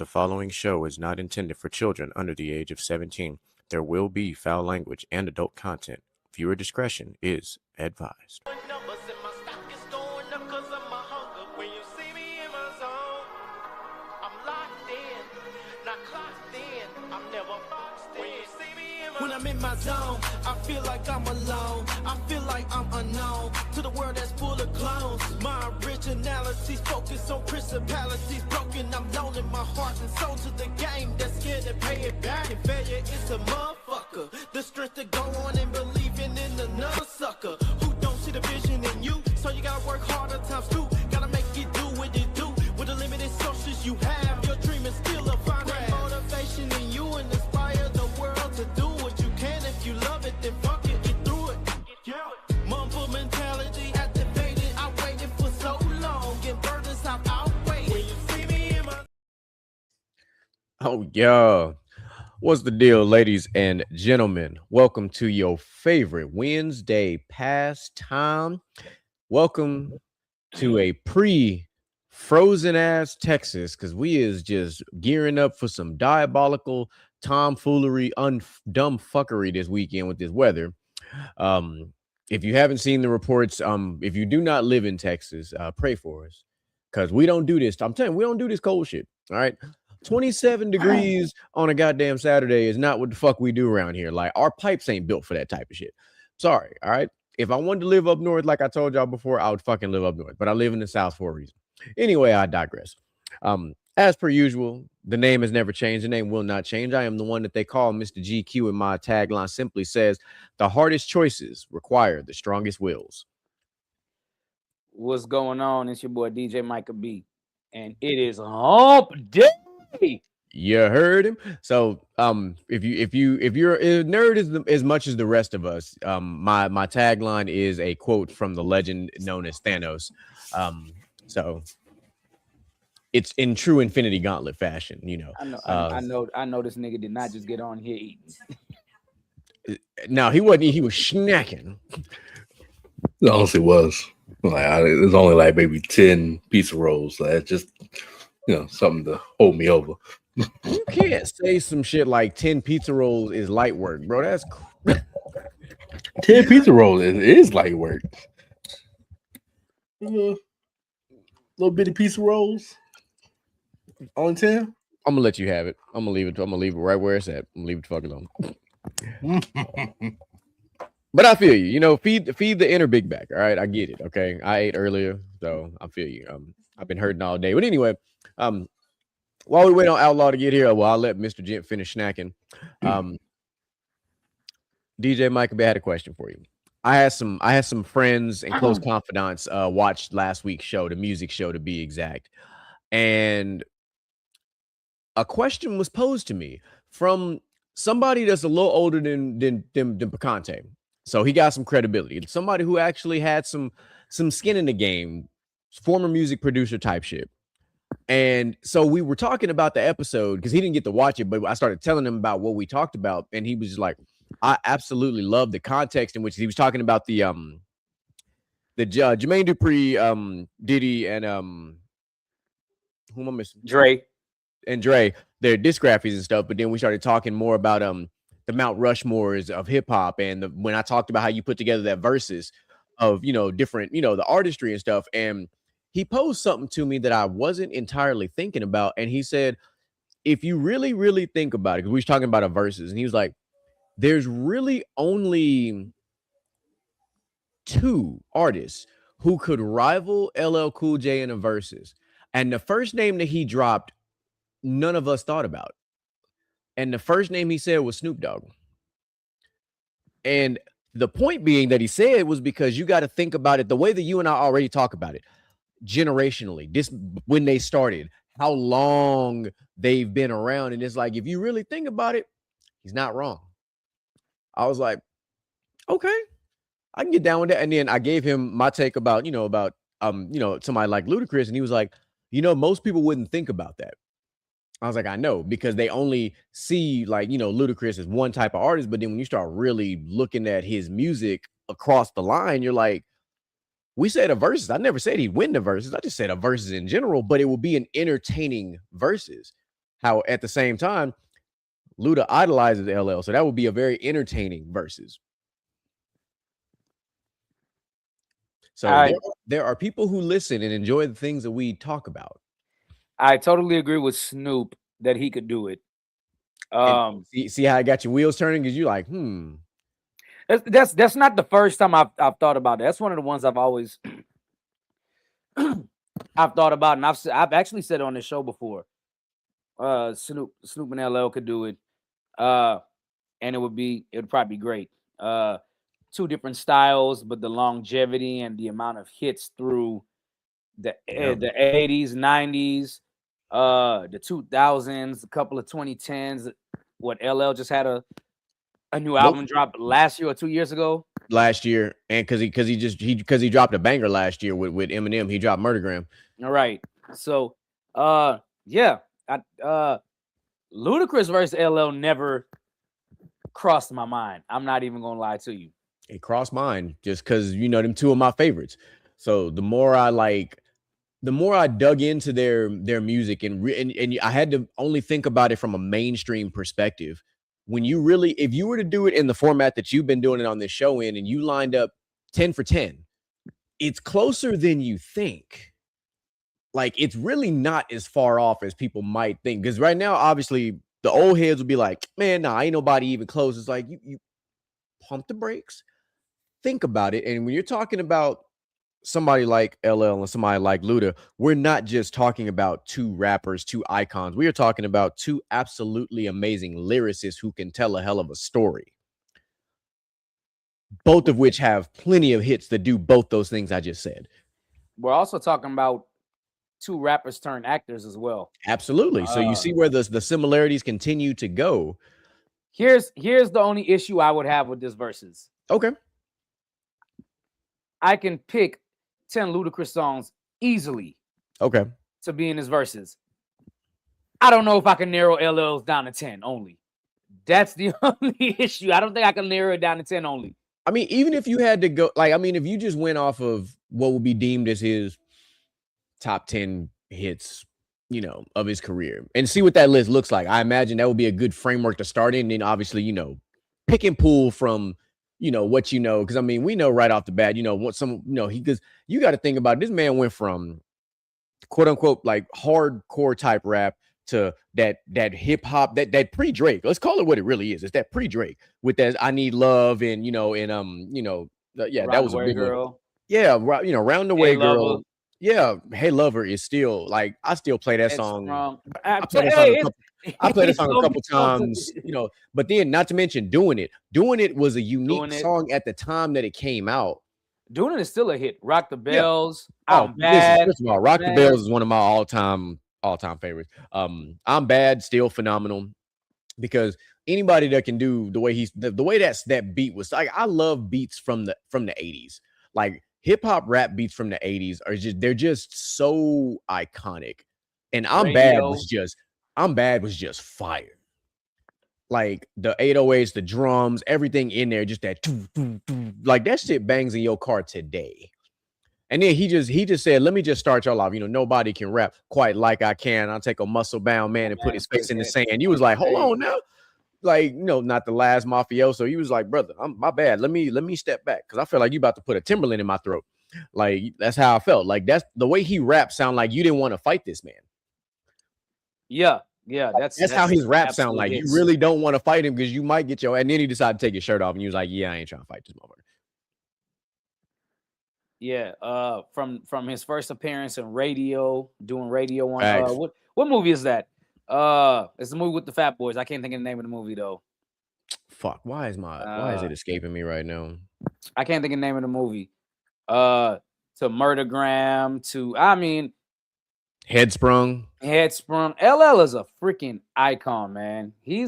The following show is not intended for children under the age of 17. There will be foul language and adult content. Viewer discretion is advised. Numbers in my stock is going up 'cause of my hunger. When you see me in my zone, I'm locked in, not clocked in. I'm never boxed in. When you see me in my When I'm in my zone, I feel like I'm alone. I feel like I'm unknown to the world that's full of clones. My originality's focused on principalities broken. I'm loaning my heart and soul to the game that's scared to pay it back. And failure is a motherfucker. The strength to go on and believing in another sucker who don't see the vision in you. So you gotta work harder times two. Gotta make it do what it do. With the limited sources you have, your dream is still a fine motivation in you and inspire the world to do what you can. If you love it, then fuck it, get through it. Yeah. Mumble mentality activated. I waited for so long. Get burdens I've outweighed. When you see me in my Oh, yeah. What's the deal, ladies and gentlemen? Welcome to your favorite Wednesday pastime. Welcome to a pre-frozen ass Texas, because we is just gearing up for some diabolical tomfoolery, dumb fuckery this weekend with this weather. If you haven't seen the reports, if you do not live in Texas, pray for us, because we don't do this. I'm telling you, we don't do this cold shit. All right. 27 degrees on a goddamn Saturday is not what the fuck we do around here. Like, our pipes ain't built for that type of shit. Sorry. All right. If I wanted to live up north, like I told y'all before, I would fucking live up north, but I live in the South for a reason. Anyway, I digress. As per usual, the name has never changed. The name will not change. I am the one that they call Mr. GQ, and my tagline simply says, the hardest choices require the strongest wills. What's going on? It's your boy DJ Micah B, and it is hump day. You heard him. So, if you're a nerd as much as the rest of us, my tagline is a quote from the legend known as Thanos. So it's in true Infinity Gauntlet fashion, you know. I know this nigga did not just get on here eating. No, he wasn't. He was snacking. It honestly was. Like, there's only like maybe 10 pizza rolls. So that's just, something to hold me over. You can't say some shit like 10 pizza rolls is light work, bro. That's 10 pizza rolls is light work. Little bitty pizza rolls. Only 10? I'm gonna let you have it. I'm gonna leave it right where it's at. I'm gonna leave it the fuck alone. But I feel you. You know, feed the inner big back. All right, I get it. Okay, I ate earlier, so I feel you. I've been hurting all day. But anyway, while we wait on Outlaw to get here, well, I'll let Mr. Gent finish snacking. DJ Mike, I had a question for you. I had some friends and close confidants watched last week's show, the music show to be exact, and a question was posed to me from somebody that's a little older than Picante. So he got some credibility. Somebody who actually had some skin in the game, former music producer type shit. And so we were talking about the episode because he didn't get to watch it, but I started telling him about what we talked about, and he was just like, I absolutely love the context in which he was talking about the Jermaine Dupri, Diddy, and who am I missing? Dre, their discographies and stuff. But then we started talking more about the Mount Rushmores of hip hop, and when I talked about how you put together that verses of different the artistry and stuff, and he posed something to me that I wasn't entirely thinking about, and he said, if you really, really think about it, because we was talking about a verses, and he was like, there's really only two artists who could rival LL Cool J in a verses, and the first name that he dropped, none of us thought about. And the first name he said was Snoop Dogg. And the point being that he said was because you got to think about it the way that you and I already talk about it, generationally, this when they started, how long they've been around. And it's like, if you really think about it, he's not wrong. I was like, okay, I can get down with that. And then I gave him my take about somebody like Ludacris, and he was like, most people wouldn't think about that. I was like, I know, because they only see Ludacris as one type of artist. But then when you start really looking at his music across the line, you're like, we said a verses. I never said he'd win the verses. I just said a verses in general, but it will be an entertaining verses. How at the same time, Luda idolizes LL, so that would be a very entertaining versus. So there are people who listen and enjoy the things that we talk about. I totally agree with Snoop that he could do it. See how I got your wheels turning? Because you're like, That's not the first time I've thought about it. That's one of the ones I've always I've thought about, and I've actually said it on the show before. Snoop and LL could do it, and it would probably be great. Two different styles, but the longevity and the amount of hits through the 80s, 90s, the 2000s, a couple of 2010s. What LL just had a new album drop last year or 2 years ago. Last year, and because he dropped a banger last year with Eminem, he dropped Murdergram. All right, so Ludacris versus LL never crossed my mind. I'm not even gonna lie to you. It crossed mine just because them two of my favorites. So the more I dug into their music and I had to only think about it from a mainstream perspective. If you were to do it in the format that you've been doing it on this show in, and you lined up 10 for 10, it's closer than you think. Like, it's really not as far off as people might think. Because right now, obviously, the old heads will be like, man, nah, ain't nobody even close. It's like, you pump the brakes, think about it. And when you're talking about somebody like LL and somebody like Luda, we're not just talking about two rappers, two icons. We are talking about two absolutely amazing lyricists who can tell a hell of a story. Both of which have plenty of hits that do both those things I just said. We're also talking about two rappers turned actors as well. Absolutely. So you see where the similarities continue to go. Here's the only issue I would have with this versus. Okay. I can pick 10 Ludacris songs easily. Okay. To be in his verses. I don't know if I can narrow LL's down to 10 only. That's the only issue. I don't think I can narrow it down to 10 only. I mean, even if you had to go, if you just went off of what would be deemed as his top 10 hits, of his career, and see what that list looks like, I imagine that would be a good framework to start in. And then obviously, pick and pull from, what because we know right off the bat, what because you got to think about it, this man went from quote unquote like hardcore type rap to that hip hop, that pre-Drake. Let's call it what it really is. It's that pre-Drake with that I Need Love and that was a big girl. One. Yeah, Round the Way Hey, Girl. Lover. Yeah, Hey Lover is still like I still play that song. I played that song a couple times, but then not to mention Doing It. Doing It was a unique song at the time that it came out. Doing It is still a hit. Rock the Bells. Yeah. First of all, Rock the Bells is one of my all-time favorites. I'm Bad, still phenomenal, because anybody that can do the way the way that beat was like, I love beats from the 80s. Like hip hop rap beats from the 80s they're just so iconic. And I'm Bad was just fire. Like the 808s, the drums, everything in there, just that like that shit bangs in your car today. And then he just said, let me just start y'all off. Nobody can rap quite like I can. I'll take a muscle bound man and put his face in the sand. You was like, hold on now. Like, not the last mafioso. He was like, brother, my bad. Let me step back, because I feel like you about to put a Timberland in my throat. Like, that's how I felt. Like, that's the way he raps sound like you didn't want to fight this man. Yeah, that's how his rap sound like. You really don't want to fight him because you might get and then he decided to take his shirt off and he was like, yeah, I ain't trying to fight this motherfucker. Yeah, from his first appearance in doing radio on what movie is that? It's the movie with the Fat Boys. I can't think of the name of the movie though. Fuck, why is it escaping me right now? I can't think of the name of the movie. To Murdergram, to Headsprung. LL is a freaking icon, man. I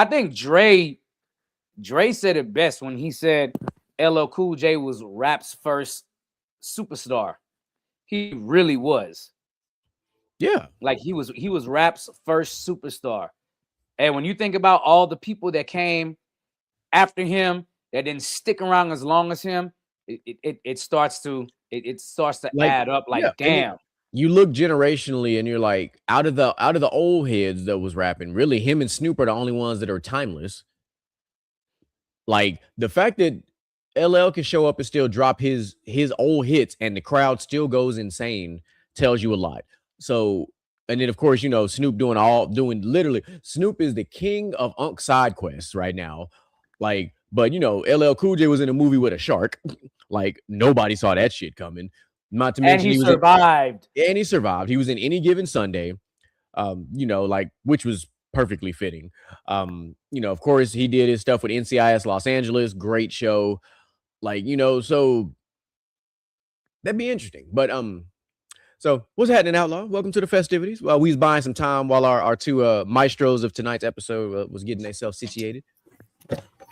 think Dre said it best when he said LL Cool J was rap's first superstar. He really was. Yeah. Like he was rap's first superstar. And when you think about all the people that came after him that didn't stick around as long as him, it starts to add up. Like, damn. you look generationally and you're like, out of the old heads that was rapping, really him and Snoop are the only ones that are timeless. Like the fact that LL can show up and still drop his old hits and the crowd still goes insane tells you a lot. So, and then of course, Snoop doing literally Snoop is the king of Unk side quests right now. Like, but LL Cool J was in a movie with a shark. Like nobody saw that shit coming. Not to And mention he he was in, survived. and he survived. He was in Any Given Sunday, like which was perfectly fitting. Of course, he did his stuff with NCIS Los Angeles, great show. Like, so that'd be interesting. But so what's happening, Outlaw? Welcome to the festivities. Well, we was buying some time while our two maestros of tonight's episode was getting themselves situated.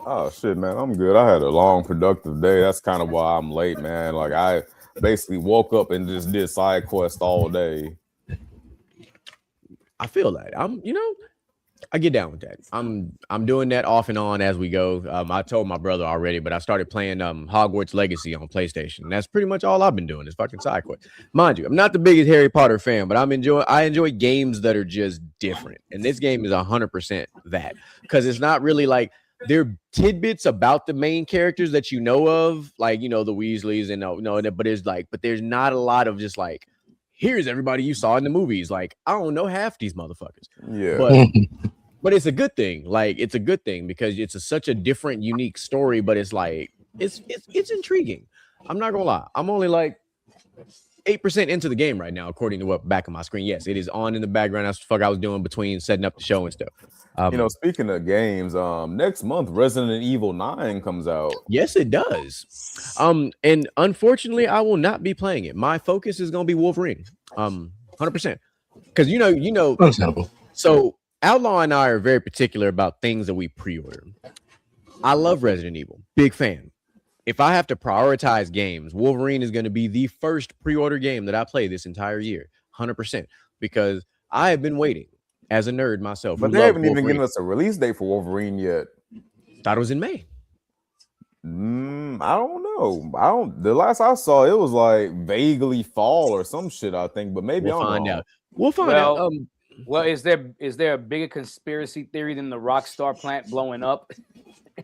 Oh shit, man, I'm good. I had a long, productive day. That's kind of why I'm late, man. Like I basically woke up and just did side quest all day. I feel that. I get down with that. I'm doing that off and on as we go. I told my brother already, but I started playing Hogwarts Legacy on PlayStation. And that's pretty much all I've been doing is fucking side quest. Mind you, I'm not the biggest Harry Potter fan, but I enjoy games that are just different. And this game is 100% that, because it's not really like there are tidbits about the main characters that you know of, like the Weasleys and but there's not a lot of just like, here's everybody you saw in the movies. Like I don't know half these motherfuckers. Yeah. But it's a good thing. Like it's a good thing because it's such a different, unique story. But it's like it's intriguing. I'm not gonna lie. I'm only like 8% into the game right now, according to what back of my screen. Yes, it is on in the background. That's the fuck I was doing between setting up the show and stuff. Speaking of games, next month Resident Evil 9 comes out. Yes, it does. And unfortunately, I will not be playing it. My focus is gonna be Wolverine. 100%. Because Understandable. So Outlaw and I are very particular about things that we pre-order. I love Resident Evil, big fan. If I have to prioritize games, Wolverine is going to be the first pre-order game that I play this entire year, 100%, because I have been waiting as a nerd myself. But they haven't even given us a release date for Wolverine yet. Thought it was in May. I don't know. The last I saw, it was like vaguely fall or some shit, I think. But maybe we'll I'm find wrong. out. We'll find out. Well, is there a bigger conspiracy theory than the Rockstar plant blowing up,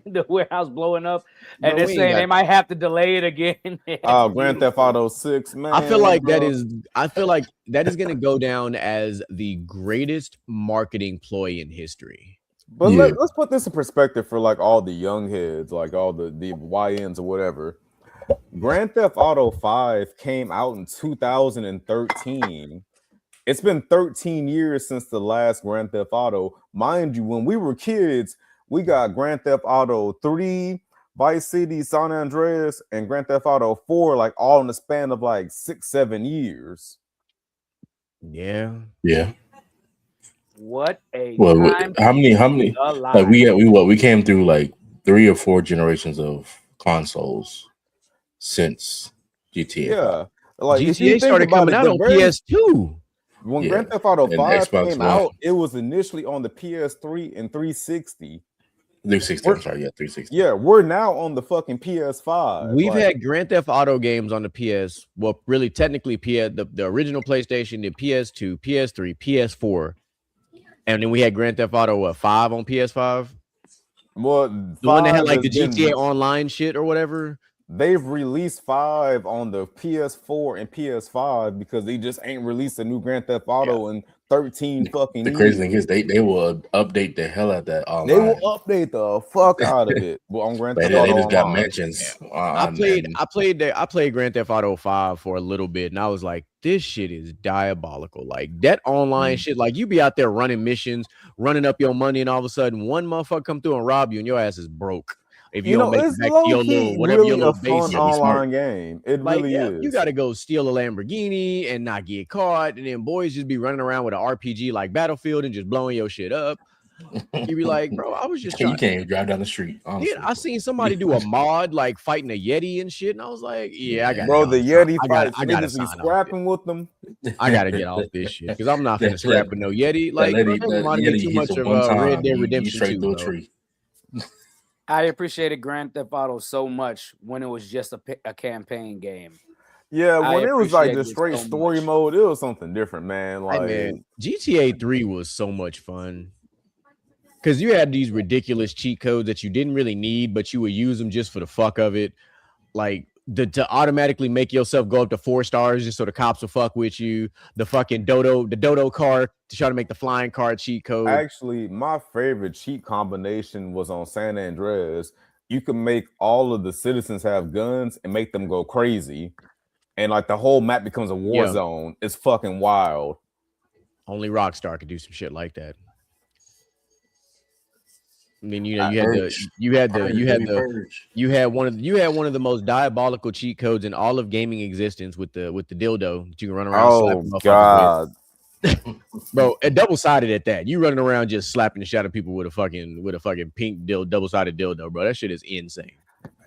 the warehouse blowing up, and they're saying they might have to delay it again? Grand Theft Auto 6, man. I feel like that is going to go down as the greatest marketing ploy in history. But let's put this in perspective for like all the young heads, like all the YNs or whatever. Grand Theft Auto 5 came out in 2013. It's been 13 years since the last Grand Theft Auto. Mind you, when we were kids, we got Grand Theft Auto 3, Vice City, San Andreas, and Grand Theft Auto 4, like all in the span of like 6-7 years. Yeah. What a time! How many? Like we came through like 3 or 4 generations of consoles since GTA. Yeah, like GTA started coming out on PS2. When Grand Theft Auto 5 came out, it was initially on the PS3 and 360. 360, I'm sorry, 360. Yeah, we're now on the fucking PS5. We've had Grand Theft Auto games on the PS. Well, really, technically, the original PlayStation, the PS2, PS3, PS4, and then we had Grand Theft Auto 5 on PS5. Well, the one that had like the GTA Online shit or whatever. They've released 5 on the PS4 and PS5 because they just ain't released a new Grand Theft Auto in 13 fucking years. The crazy thing is they will update the hell out of that online. They will update the fuck out of it. Well, on Grand Theft Auto they just got mentions. I played Grand Theft Auto 5 for a little bit, and I was like, this shit is diabolical. Like that online shit, like you be out there running missions, running up your money, and all of a sudden one motherfucker come through and rob you, and your ass is broke. If you don't make it back to your little whatever your little base online game, it like, really is. You got to go steal a Lamborghini and not get caught, and then boys just be running around with an RPG like Battlefield and just blowing your shit up. You be like, bro, I was just you can't even drive down the street. Honestly. Yeah, I seen somebody do a mod like fighting a Yeti and shit, and I was like, yeah, I got bro. The Yeti fight, I got to scrapping with them. I got to get off this shit because I'm not gonna scrap with no Yeti. Like, that reminded me too much of Red Dead Redemption 2. I appreciated Grand Theft Auto so much when it was just a campaign game. Yeah, I when it was like appreciated just it straight so story much. mode, it was something different, man. Hey Like, man, GTA 3 was so much fun. Because you had these ridiculous cheat codes that you didn't really need, but you would use them just for the fuck of it. Like to automatically make yourself go up to 4 stars just so the cops will fuck with you. The dodo car to try to make the flying car cheat code. actually, my favorite cheat combination was on San Andreas. You could make all of the citizens have guns and make them go crazy, and like the whole map becomes a war Yeah, zone. It's fucking wild. only Rockstar could do some shit like that. I mean, you know, I- Purge. you had one of the most diabolical cheat codes in all of gaming existence with the dildo that you can run around oh slapping motherfuckers with. god, Bro, and double sided at that. You running around just slapping the shit out of people with a fucking pink double sided dildo, bro. That shit is insane.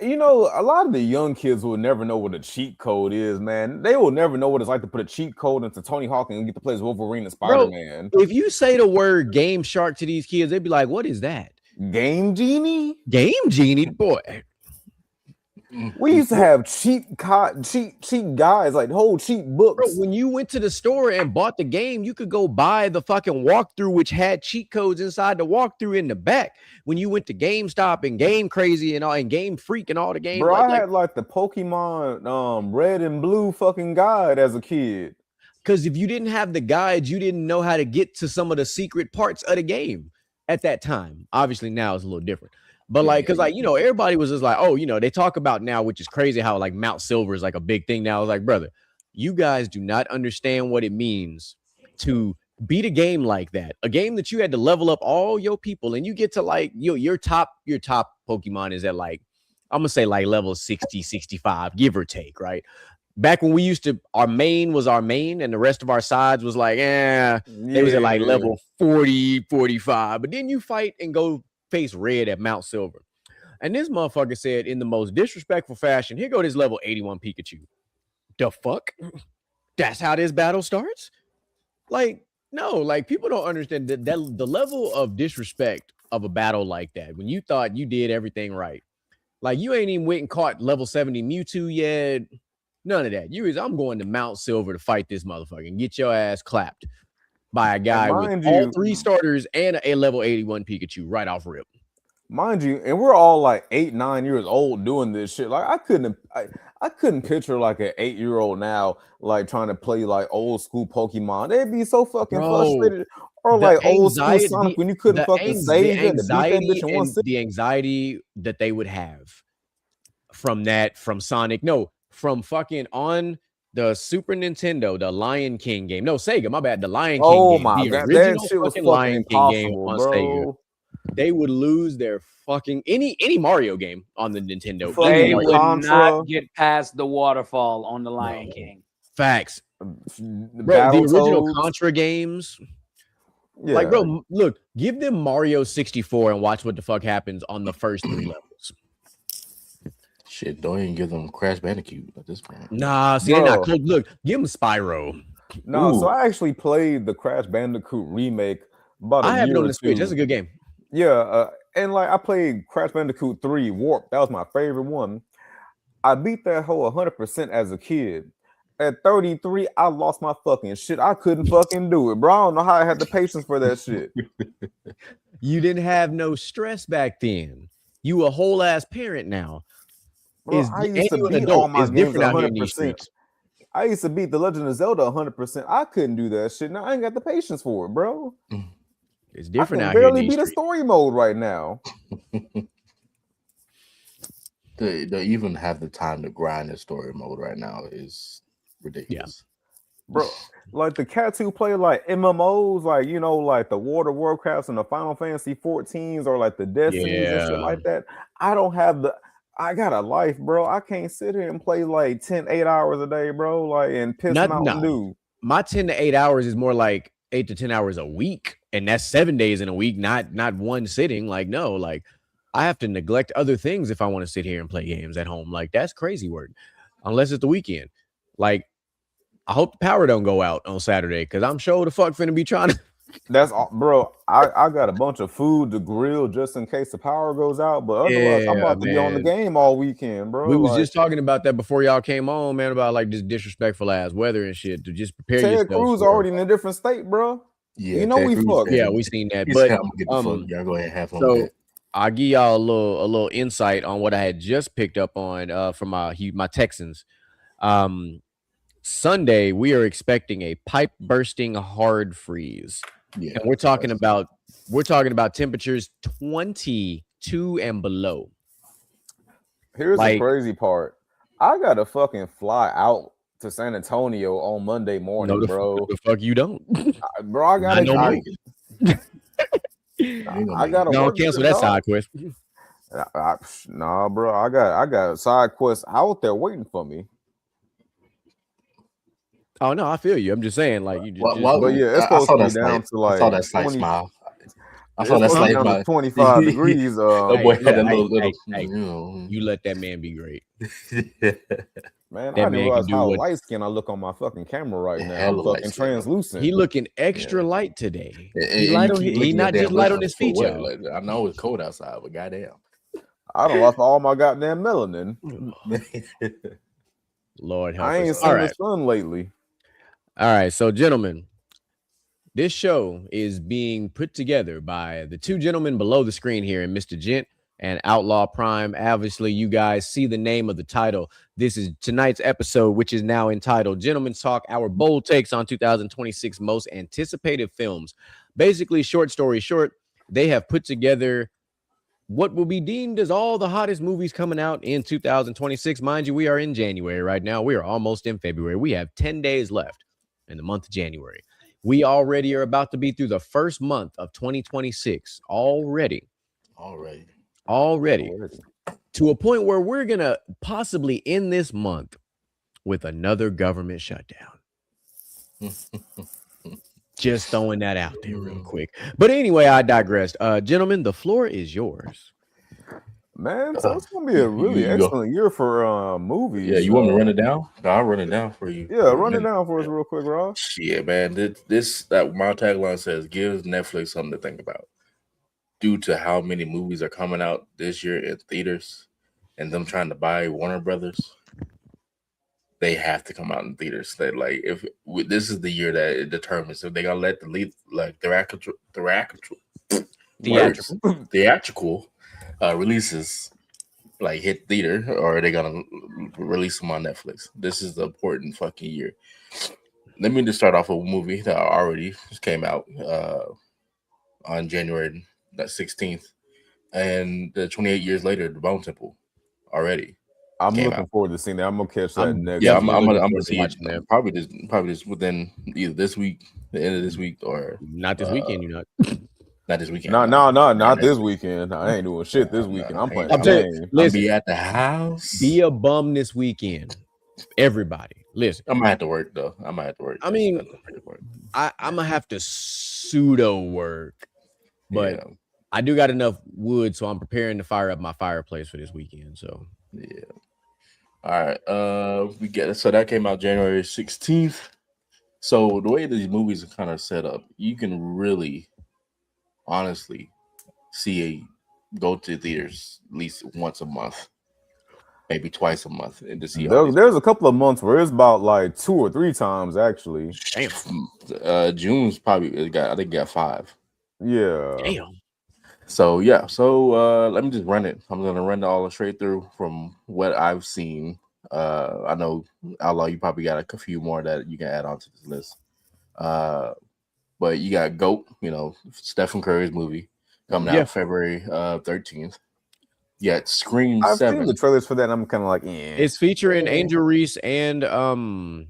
you know, a lot of the young kids will never know what a cheat code is, man. They will never know what it's like to put a cheat code into Tony Hawk and get to play as Wolverine and Spider Bro, Man. if you say the word Game Shark to these kids, they'd be like, "What is that? Game Genie? Game Genie, boy." We used to have cheat guys, like whole cheat Bro, books. when you went to the store and bought the game, you could go buy the fucking walkthrough, which had cheat codes inside the walkthrough in the back. When you went to GameStop and Game Crazy and all and Game Freak and all the games, Bro, I had like the Pokemon red and blue fucking guide as a kid. because if you didn't have the guides, you didn't know how to get to some of the secret parts of the game at that time. Obviously, now it's a little different. But like, because like, you know, everybody was just like, oh, you know, they talk about now, which is crazy how like Mount Silver is like a big thing now. I was like, brother, you guys do not understand what it means to beat a game like that. A game that you had to level up all your people and you get to like your top Pokemon is at like, I'm gonna say like level 60, 65, give or take, right? Back when we used to, our main was our main and the rest of our sides was like, they was at like level 40, 45. But then you fight and go face red at Mount Silver. And this motherfucker said in the most disrespectful fashion, here go this level 81 Pikachu. The fuck? That's how this battle starts? Like, no, like people don't understand that the level of disrespect of a battle like that when you thought you did everything right. Like you ain't even went and caught level 70 Mewtwo yet. None of that. I'm going to Mount Silver to fight this motherfucker and get your ass clapped by a guy with all 3 starters and a level 81 Pikachu right off rip. Mind you, and we're all like 8, 9 years old doing this shit. Like I couldn't picture like an 8-year-old now like trying to play like old school Pokemon. They'd be so fucking frustrated. Or like old school Sonic when you couldn't fucking save it to beat that bitch in one the anxiety that they would have from Sonic. No, from fucking on the Super Nintendo, the Lion King game. No, Sega, my bad. The Lion King oh game. my The god, original that shit was fucking Lion King game impossible, on bro. Sega. They would lose their fucking any Mario game on the Nintendo. They would Contra. not get past the waterfall on the Lion King. Facts. Bro, the original Contra games. Yeah. Like, bro, look, give them Mario 64 and watch what the fuck happens on the first 3 levels. Shit, don't even give them Crash Bandicoot at this point. Nah, see, they're not cool. Look, give them Spyro. No, so I actually played the Crash Bandicoot remake. But I have it on the Switch. That's a good game. Yeah, and like I played Crash Bandicoot 3 Warp. That was my favorite one. I beat that whole 100% as a kid. At 33, I lost my fucking shit. I couldn't fucking do it, bro. I don't know how I had the patience for that shit. You didn't have no stress back then. You a whole ass parent now. Bro, I used to beat all my games 100%. I used to beat The Legend of Zelda 100%. I couldn't do that shit. Now I ain't got the patience for it, bro. It's different I out can here. Barely beat a story mode right now. They even have the time to grind in story mode right now is ridiculous. Yeah. Bro, like the cats who play like MMOs, like you know, like the World of Warcrafts and the Final Fantasy 14s or like the Destinies and shit like that. I don't have I got a life, bro. I can't sit here and play like 10, 8 hours a day, bro. Like and piss Mountain Dew. My 10 to 8 hours is more like 8 to 10 hours a week, and that's 7 days in a week, not one sitting. Like, no, like I have to neglect other things if I want to sit here and play games at home. Like, that's crazy work, unless it's the weekend. Like, I hope the power don't go out on Saturday because I'm sure the fuck finna be trying That's all, bro. I got a bunch of food to grill just in case the power goes out. But otherwise, I'm Yeah, about to be on the man. game all weekend, We bro. was Like just talking about that before y'all came on, man, about like this disrespectful ass weather and shit. To just prepare Ted yourselves Cruz for. already in a different state, bro. Yeah, You know Ted we Cruz fucked. Yeah, definitely. we seen that. He said, But "I'm gonna get the fuck. Y'all go ahead and have fun with so that." I'll give y'all a little insight on what I had just picked up on from my Texans. Um, Sunday we are expecting a pipe bursting hard freeze, Yeah, and we're talking about temperatures 22 and below. Here's the Like crazy part. I gotta fucking fly out to San Antonio on Monday no, morning, no, bro. the fuck you don't. Bro, I Not gotta, no more. you ain't gonna I make it. gotta Don't work cancel this, that dog. side quest. Nah, bro. I got side quests out there waiting for me. Oh no, I feel you. I'm just saying, like you just But yeah, it's I supposed saw to be that down slight. to I saw like that slight 20. smile. I saw It's that supposed to be slight down to smile. 25 degrees. That boy had that hey, little, hey, you know. you let that man be great. Man, I That didn't man can realize do how what light skin I look on my fucking camera right now. I'm Hella light fucking skin. translucent. he looking extra Yeah. light today. And He you light on keep he licking your not just damn light lips on his for feet, what? y'all. Like, I know it's cold outside, but goddamn. I done lost all my goddamn melanin. Lord help I ain't us. All seen the right. sun lately. All right. So, gentlemen, this show is being put together by the two gentlemen below the screen here, and Mr. Gent and Outlaw Prime. Obviously, you guys see the name of the title. This is tonight's episode, which is now entitled Gentlemen's Talk, Our Bold Takes on 2026 Most Anticipated Films. Basically, short story short, they have put together what will be deemed as all the hottest movies coming out in 2026. Mind you, we are in January right now. We are almost in February. We have 10 days left in the month of January. We already are about to be through the first month of 2026 already. Already. To a point where we're going to possibly end this month with another government shutdown. Just throwing that out there real quick. But anyway, I digressed. Gentlemen, the floor is yours. Man, so it's gonna be a really you go. excellent year for movies. Yeah, you want me to run it down? No, I'll run it down for you. Yeah, run it down for us real quick, Ross. Yeah, man. That my tagline says gives Netflix something to think about. Due to how many movies are coming out this year in theaters and them trying to buy Warner Brothers, they have to come out in theaters. That like if this is the year that it determines if they gonna let the lead like theatrical releases like hit theater, or are they gonna release them on Netflix? This is the important fucking year. Let me just start off with a movie that already just came out on January 16th, and 28 years later, The Bone Temple already. I'm came looking out. forward to seeing that. I'm gonna catch that next. Yeah, definitely I'm looking gonna forward to see it watching that. probably just within either this week, the end of this week, or Not this weekend, you're not. not this weekend. Not this weekend. I ain't doing shit this weekend. I'm playing I'm the telling you, game. I'll listen, be at the house. be a bum this weekend. Everybody, listen. I might have to work though. I might have to work. I mean, I'm gonna have to pseudo work, but yeah. I do got enough wood, so I'm preparing to fire up my fireplace for this weekend. So Yeah. All right. We get it. So that came out January 16th. So the way these movies are kind of set up, you can really, honestly, go to theaters at least once a month, maybe twice a month, and to see all these. There's a couple of months where it's about like 2 or 3 times actually. damn. June's probably I think got 5. Yeah. Damn. So yeah, so let me just run it. I'm gonna run it all straight through from what I've seen. I know Outlaw, you probably got a few more that you can add on to this list. But you got GOAT, Stephen Curry's movie coming out February 13th. Yeah, Scream I've 7. seen the trailers for that. And I'm kind of like, It's featuring Angel Reese and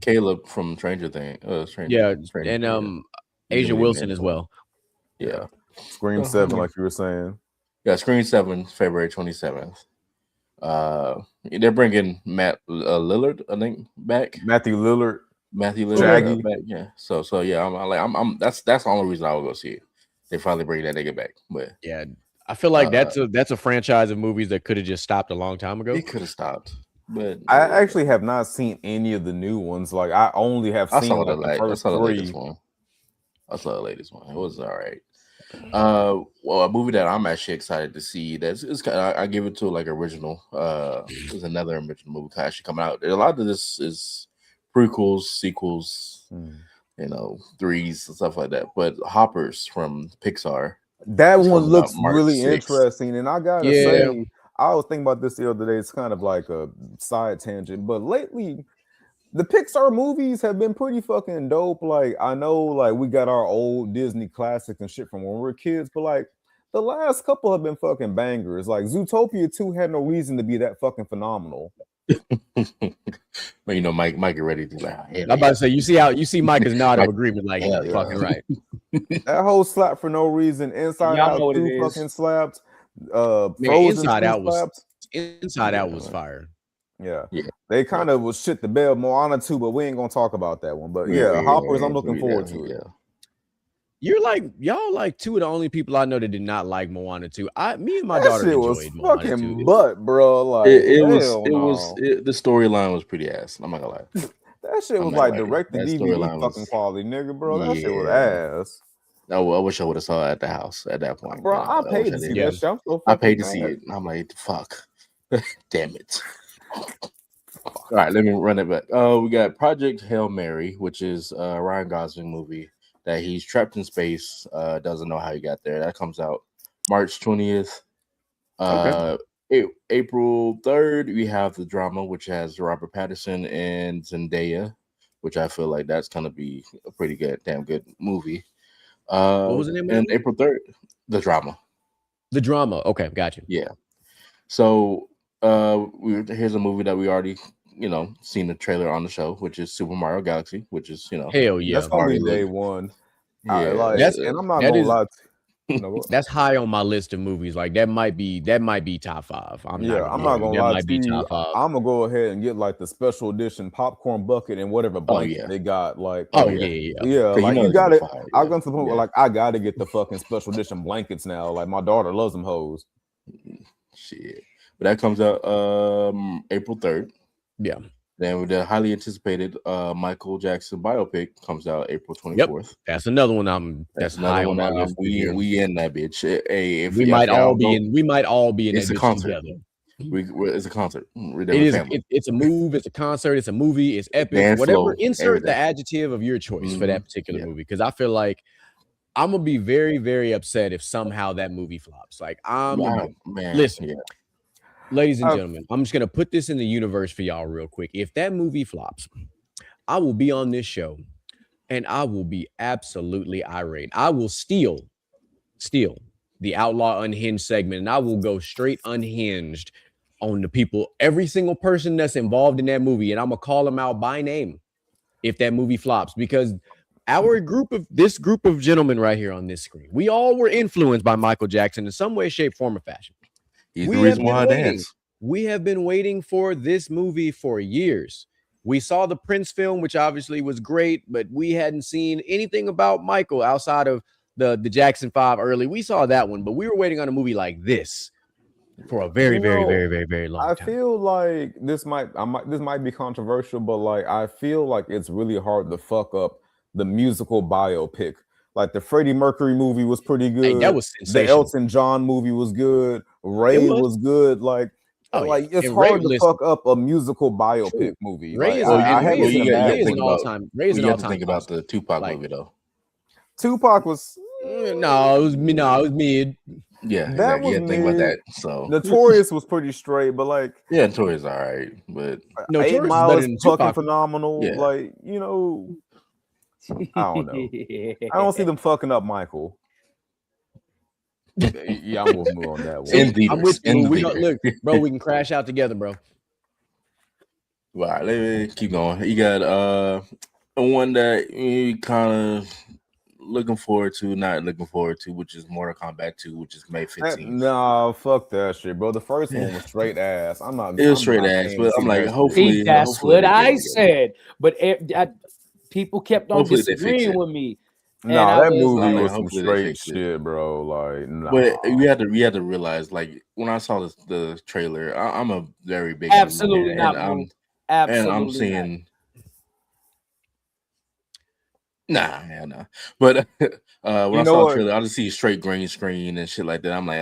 Caleb from Stranger Things. Asia Wilson as well. Yeah. Scream 7, like you were saying. Yeah, Scream 7, February 27th. They're bringing Matt Lillard, I think, back. Matthew Lillard, Shaggy. Back. Yeah. So yeah, I'm that's the only reason I would go see it. They finally bring that nigga back. But yeah, I feel like that's a franchise of movies that could have just stopped a long time ago. It could have stopped. But I actually have not seen any of the new ones. Like I only have seen I saw like the first 3. One. I saw the latest one. It was all right. Well, a movie that I'm actually excited to see. That's it's kind of, I give it to like original. There's another original movie actually coming out. A lot of this is prequels, sequels, threes and stuff like that. But Hoppers from Pixar That is one coming out looks March really 6th. interesting, and I gotta Yeah. say, I was thinking about this the other day. It's kind of like a side tangent, but lately the Pixar movies have been pretty fucking dope. Like, I know, like, we got our old Disney classics and shit from when we were kids, but like the last couple have been fucking bangers. Like Zootopia 2 had no reason to be that fucking phenomenal. But Mike get ready to like, I'm about to say, you see Micah's nod of agreement, like hell yeah. fucking right. That whole slap for no reason. Inside Y'all Out know what it 2 is. fucking slapped. Man, Frozen Inside 2 Out was slapped. Inside Out was fire. Yeah. Yeah. They kind of was shit the bell Moana too, but we ain't gonna talk about that one. But yeah, Hoppers, I'm looking forward to it. Y'all like two of the only people I know that did not like Moana 2. Me and my That daughter shit was enjoyed Moana fucking 2. butt, bro. Like the storyline was pretty ass. I'm not gonna lie. That shit I'm was not like gonna lie. direct to That DVD storyline fucking was- quality, nigga, bro. That shit was Yeah. ass. I wish I would have saw it at the house at that point. Bro, I wish paid I to see did. that shit. I'm so I fucking paid to see mad. it. I'm like, fuck. Damn it. All right, let me run it back. We got Project Hail Mary, which is a Ryan Gosling movie that he's trapped in space, doesn't know how he got there. That comes out March 20th. April 3rd, we have the drama, which has Robert Pattinson and Zendaya, which I feel like that's gonna be a pretty damn good movie. What was the name of And it? April 3rd, the drama. The drama. Okay, got you. Yeah. So here's a movie that we already seen the trailer on the show, which is Super Mario Galaxy, which is Hell yeah. That's gonna be already day looked- one. Yeah, And I'm not that gonna is- lie. No, That's high on my list of movies. Like that might be top 5. I'm not I'm gonna not gonna lie might to be you. top 5. I'm gonna go ahead and get like the special edition popcorn bucket and whatever blanket they got. Like, yeah. like you you got it. fire, I'm going to the point where like I gotta get the fucking special edition blankets now. Like my daughter loves them hoes. Shit, but that comes out April 3rd. Yeah. Then with the highly anticipated Michael Jackson biopic comes out April 24th. Yep. That's another one. That's high on my list. We in that bitch. Hey, we might all be in that bitch concert. together. It's a concert. It's a move. It's a concert. It's a movie. It's epic. Dance Whatever. flow, Insert everything. the adjective of your choice for that particular movie, because I feel like I'm gonna be very, very upset if somehow that movie flops. Like listen, ladies and gentlemen, I'm just gonna put this in the universe for y'all real quick. If that movie flops, I will be on this show and I will be absolutely irate. I will steal the Outlaw Unhinged segment, and I will go straight unhinged on the people, every single person that's involved in that movie, and I'm gonna call them out by name if that movie flops, because this group of gentlemen right here on this screen, we all were influenced by Michael Jackson in some way, shape, form, or fashion. He's the reason why I dance. We have been waiting for this movie for years. We saw the Prince film, which obviously was great, but we hadn't seen anything about Michael outside of the Jackson 5 early. We saw that one, but we were waiting on a movie like this for a very, very, very, very, very long time. I feel like this might be controversial, but like I feel like it's really hard to fuck up the musical biopic. Like the Freddie Mercury movie was pretty good. Hey, that was sensational. The Elton John movie was good. Ray was good. Like it's hard to fuck up a musical biopic movie. Ray is an all-time. You have to think about the Tupac movie though. Tupac was it was mid. Yeah, that was think about that. So Notorious was pretty straight, but like Notorious all right, but Notorious 8 Mile is fucking Tupac. phenomenal. Yeah. Like I don't know. I don't see them fucking up Michael. Yeah, I'm with you on that one. I'm with you. Look, bro, we can crash out together, bro. All right, let me keep going. You got one that you kind of not looking forward to, which is Mortal Kombat 2, which is May 15th. Nah, fuck that shit, bro. The first one was straight ass. I'm not. It was straight ass, but I'm like, hopefully, that's what I said. But people kept on disagreeing with me. Nah, that movie was some straight shit, bro. Like, nah. But we had to realize, like, when I saw the trailer, I'm a very big absolutely fan, not. and I'm seeing. Nah, yeah, nah. But when You I know saw the what? trailer, I just see straight green screen and shit like that. I'm like,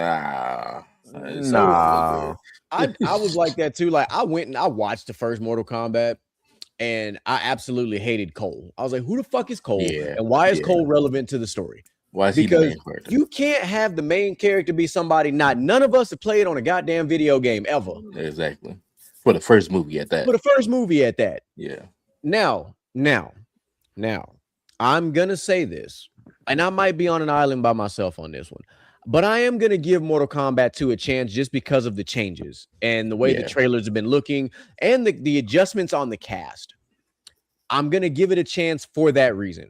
this ain't So gonna look Nah. good. I was like that too. Like I went and I watched the first Mortal Kombat, and I absolutely hated Cole. I was like, who the fuck is Cole, Yeah, and why is yeah. Cole relevant to the story? Why is he the Because main character? you can't have the main character be somebody not none of us have played on a goddamn video game ever. Exactly. For the first movie at that. For the first movie at that. Yeah. Now, I'm gonna say this, and I might be on an island by myself on this one, but I am gonna give Mortal Kombat 2 a chance just because of the changes and the way the Yeah. trailers have been looking and the adjustments on the cast. I'm gonna give it a chance for that reason.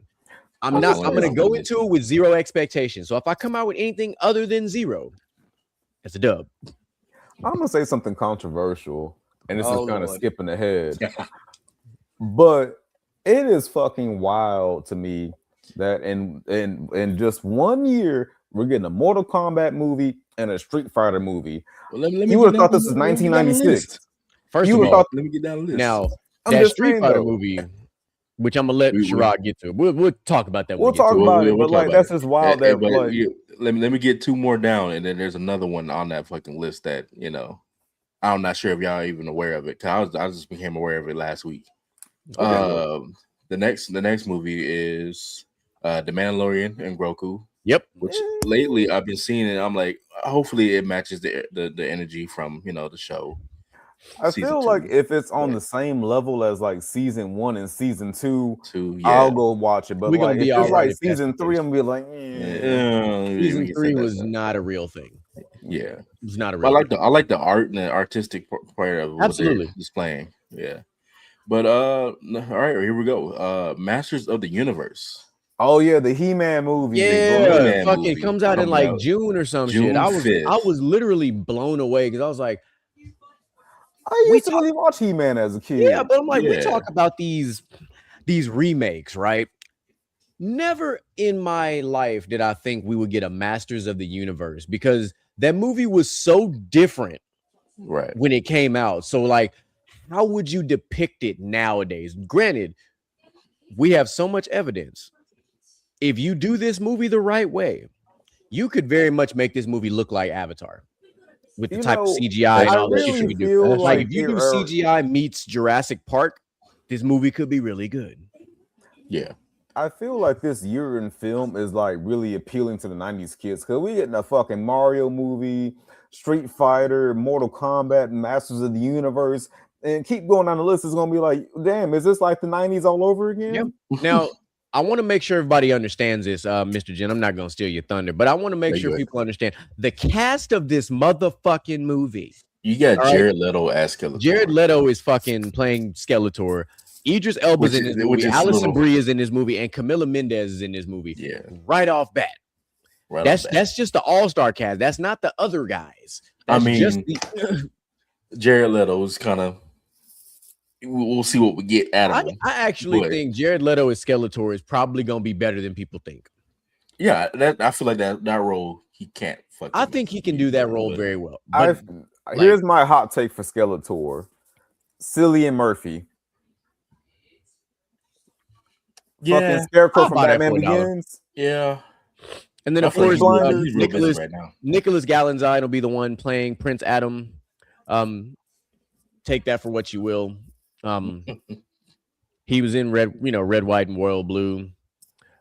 I'm gonna go into it with zero expectations. So if I come out with anything other than zero, it's a dub. I'm gonna say something controversial, and this Oh, is kind of Lord. skipping ahead. But it is fucking wild to me that in just 1 year we're getting a Mortal Kombat movie and a Street Fighter movie. Well, let me You would get have thought down- this was let me get down the 1996. list. First You of would all, thought Let me get down the list. now I'm that just Street saying, Fighter though. movie, which I'm gonna let We- Sherrod get to. We'll talk about that. We'll When we get talk to it. about it, we'll but talk like about that's it. just wild Hey, that but like let me get two more down, and then there's another one on that fucking list that I'm not sure if y'all even aware of it. 'Cause I just became aware of it last week. Okay. The next movie is The Mandalorian and Grogu, Yep. which lately I've been seeing it. I'm like, hopefully it matches the energy from the show. I Season feel like 2. if it's on But the same level as like season 1 and season 2, yeah. I'll go watch it. But We're gonna like be if all it's right like if that's season the 3, case. I'm gonna be like, Season we can say 3 that's was not- not a real thing. Yeah. It was not a But real thing. I like the art and the artistic part of what Absolutely. they're displaying. Yeah. But all right, here we go. Masters of the Universe. oh yeah, the He-Man movie. Yeah, He-Man fucking movie comes out in coming like out June or some shit. June I 5th. was literally blown away because I was like, I we used to talk, really watch He-Man as a kid. yeah, but I'm like, we Yeah. talk about these remakes, right? Never in my life did I think we would get a Masters of the Universe because that movie was so different Right. when it came out. So like, how would you depict it nowadays? Granted, we have so much evidence. If you do this movie the right way, you could very much make this movie look like Avatar with the type of CGI and I all the shit you really can do. feel Like like if you do CGI meets Jurassic Park, this movie could be really good. Yeah. I feel like this year in film is like really appealing to the 90s kids because we getting a fucking Mario movie, Street Fighter, Mortal Kombat, Masters of the Universe, and keep going down the list. It's gonna be like, damn, is this like the 90s all over again? Yep. Now, I want to make sure everybody understands this, Mr. Jen. I'm not gonna steal your thunder, but I want to make sure people understand the cast of this motherfucking movie. You got Jared Leto as Skeletor. Jared Leto is fucking playing Skeletor. Idris Elba's in this movie. Alison Brie is in this movie, and Camila Mendez is in this movie. Yeah, right off bat. That's just the all-star cast. That's not the other guys. That's just Jared Leto is kind of. We'll see what we get out of him. I actually think Jared Leto as Skeletor is probably gonna be better than people think. Yeah, I feel like that role he can't. I think he can do that role very well. Here's my hot take for Skeletor: Cillian Murphy. Yeah, fucking Scarecrow from Batman Begins. Yeah, and then of course Nicholas Galanzine will be the one playing Prince Adam. Take that for what you will. He was in Red, White, and Royal Blue.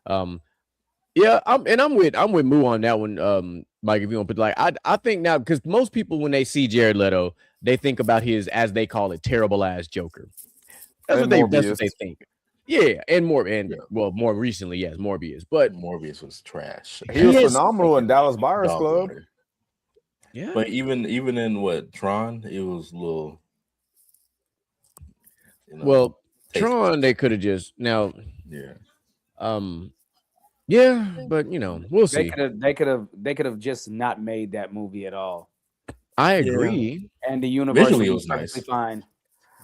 Yeah, I'm with Moo on that one. Mike, if you want to put I think now because most people when they see Jared Leto, they think about his, as they call it, terrible ass Joker. That's what they think. Yeah, and more recently, yes, Morbius. But Morbius was trash. He was phenomenal in Dallas Buyers Club. Yeah, but even in Tron, it was a little. Well, Tron, they could have just now. Yeah. Yeah, but we'll see. They could have just not made that movie at all. I agree. Yeah. And the universe visually it was nice. Fine.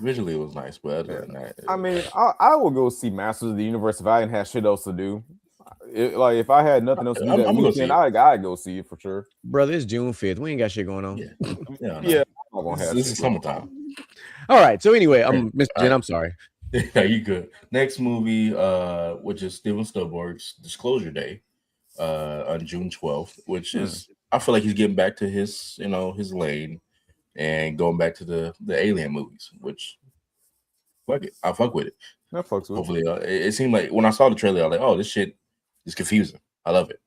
Visually it was nice, but other than that, I mean, I will go see Masters of the Universe if I didn't have shit else to do. If I had nothing else to do that weekend, I'd go see it for sure. Brother, it's June 5th. We ain't got shit going on. Yeah. This is summertime. All right. So anyway, Mr. Jen, I'm sorry. Yeah, you good. Next movie, which is Steven Spielberg's Disclosure Day, on June 12th, which is I feel like he's getting back to his his lane and going back to the Alien movies, which fuck it, I fuck with it. That fucks with. Hopefully, it seemed like when I saw the trailer, I was like, oh, this shit is confusing. I love it.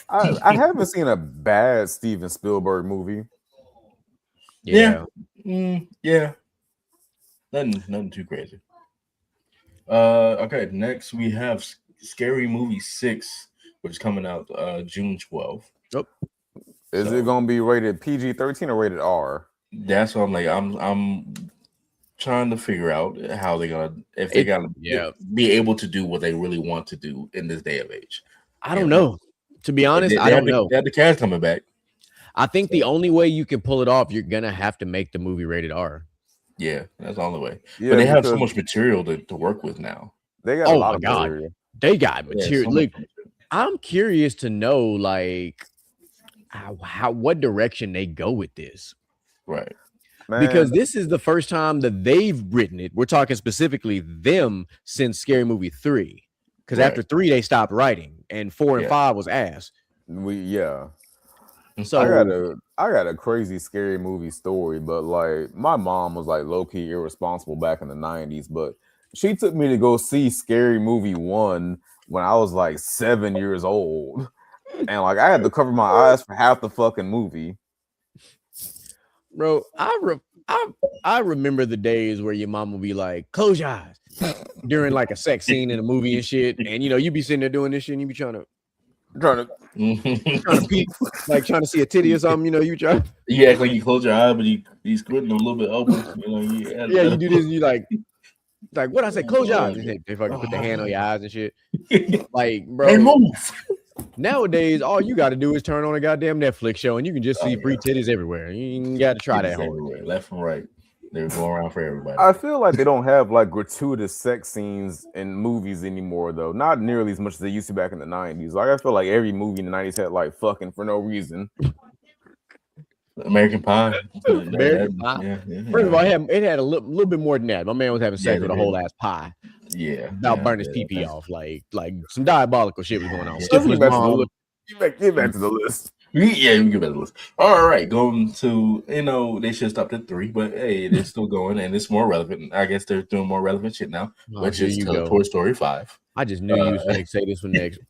I haven't seen a bad Steven Spielberg movie. Yeah. Yeah. Nothing too crazy. Okay, next we have Scary Movie 6, which is coming out June 12th. Oh, Is it gonna be rated PG-13 or rated R? That's what I'm like. I'm trying to figure out how they're gonna be able to do what they really want to do in this day of age. I don't know. To be honest, I don't know. They have the cast coming back. I think the only way you can pull it off, you're gonna have to make the movie rated R. Yeah, that's the only way. Yeah, but they have so much material to work with now. They got a lot of material. They got material. So Look, I'm curious to know like how what direction they go with this. Right. Man. Because this is the first time that they've written it. We're talking specifically them since Scary Movie 3. Because after 3 they stopped writing, and 4 and 5 was ass. So I got a crazy Scary Movie story, but like my mom was like low key irresponsible back in the 90s, but she took me to go see Scary Movie 1 when I was like 7 years old, and like I had to cover my eyes for half the fucking movie. Bro, I remember the days where your mom would be like, "Close your eyes," during like a sex scene in a movie and shit, and you be sitting there doing this shit, and you be trying to peek, like trying to see a titty or something. You try. You act like you close your eye, but you squinting a little bit open. You do this. And you like what I said. Close your eyes. They fucking put the hand on your eyes and shit. Like, bro, hey, move. Nowadays, all you got to do is turn on a goddamn Netflix show, and you can just see free titties everywhere. You ain't got to try that hard. Left and right. They're going around for everybody. I feel like they don't have like gratuitous sex scenes in movies anymore, though. Not nearly as much as they used to back in the 90s. Like I feel like every movie in the 90s had like fucking for no reason. American Pie. American Pie. First of all, it had a little bit more than that. My man was having sex with a whole ass pie. Yeah. Without burning his pee off. Like some diabolical shit was going on. Get back to the list. Yeah, we get back to the list. All right, going to they should have stopped at 3, but hey, they're still going and it's more relevant. I guess they're doing more relevant shit now, which is Toy Story 5. I just knew you was going to say this one next.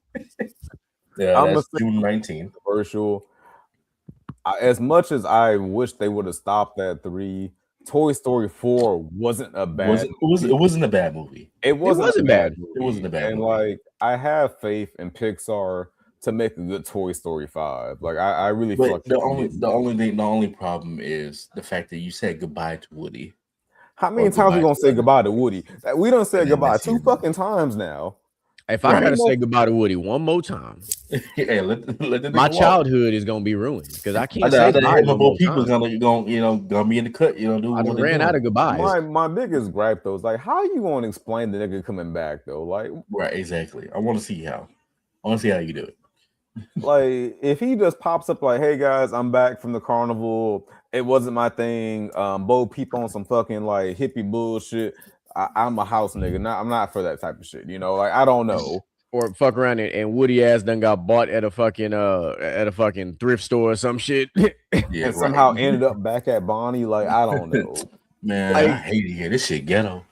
Yeah, that's June 19th. Commercial. As much as I wish they would have stopped at 3, Toy Story 4 wasn't a bad. It wasn't a bad movie. It wasn't bad. It wasn't a bad movie. Like I have faith in Pixar to make a good Toy Story 5. Like I really feel like the only problem is the fact that you said goodbye to Woody. How many times we gonna say goodbye to Woody? We done said goodbye 2 fucking times now. If I gotta say goodbye to Woody one more time, my childhood is gonna be ruined because I can't say goodbye. Both people's gonna be in the cut. I ran out of goodbyes. My biggest gripe though is like, how you gonna explain the nigga coming back though? Like, right, exactly. I want to see how you do it. Like, if he just pops up like, "Hey guys, I'm back from the carnival. It wasn't my thing. Bo peep on some fucking like hippie bullshit. I'm a house nigga. I'm not for that type of shit. Like I don't know." Or fuck around and Woody ass done got bought at a fucking thrift store or some shit. Yeah, and somehow ended up back at Bonnie. Like I don't know. Man, I hate it here. This shit ghetto.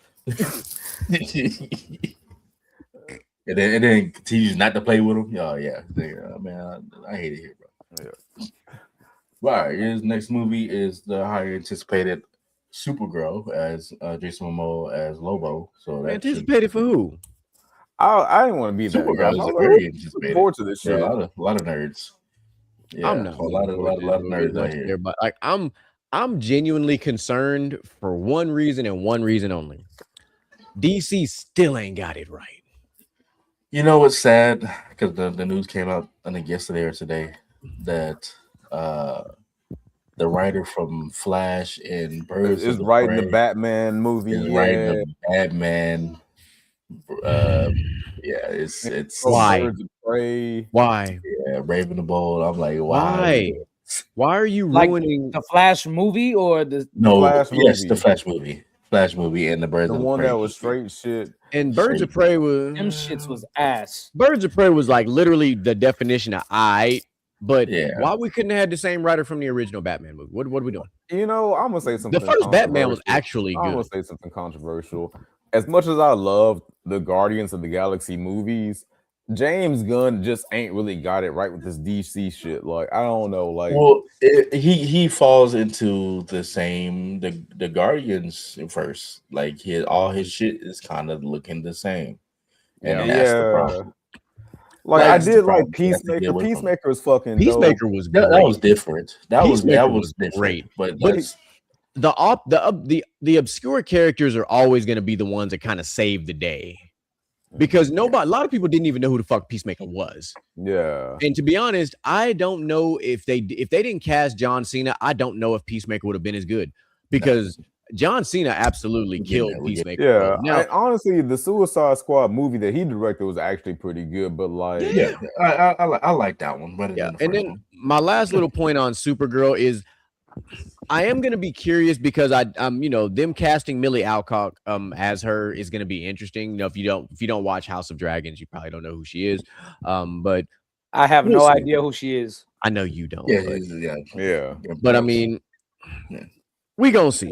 And then continues not to play with him. Oh yeah, man, I hate it here, bro. Yeah. All right, his next movie is the highly anticipated Supergirl as Jason Momoa as Lobo. So that anticipated for who? I didn't want to be that guy. Supergirl is very anticipated. Forward to this shit. Yeah, a lot of nerds. Yeah, I'm not a lot of nerds out here. But like I'm genuinely concerned for one reason and one reason only. DC still ain't got it right. You know what's sad? Because the news came out, I think yesterday or today, that the writer from Flash and Birds is writing the Batman movie. Writing the Batman. It's why? Why? Yeah, Raven the Bold. I'm like, why? Why are you ruining the Flash movie or the no? Flash yes, movie. the Flash movie. Splash movie and the Birds The of one Prey. that was straight shit. And Birds of Prey was Them shits was ass. Birds of Prey was like literally the definition of I. But Yeah. why we couldn't have had the same writer from the original Batman movie? What are we doing? You know, I'm gonna say something. The first Batman was controversial. actually I'm gonna good. say something controversial. As much as I love the Guardians of the Galaxy movies, James Gunn just ain't really got it right with this DC shit. Like, I don't know. Like, Well, he falls into the same the Guardians first. Like all his shit is kind of looking the same, and that's the problem. Like, I That's the did like problem. You have to get Peacemaker. away from it. Peacemaker was fucking Peacemaker dope. was great. That was different. That Peacemaker was different. great. But But the obscure characters are always going to be the ones that kind of save the day, because a lot of people didn't even know who the fuck Peacemaker was. Yeah. And to be honest, I don't know if they didn't cast John Cena, I don't know if Peacemaker would have been as good, because John Cena absolutely killed Peacemaker. Yeah, Now, honestly, the Suicide Squad movie that he directed was actually pretty good. But like, I like that one better than the and first then one. my last little point on Supergirl is, I am going to be curious, because them casting Millie Alcock as her is going to be interesting. You know, if you don't watch House of Dragons, you probably don't know who she is. But I have no idea who she is. I know you don't. Yeah. But I mean, we gonna see.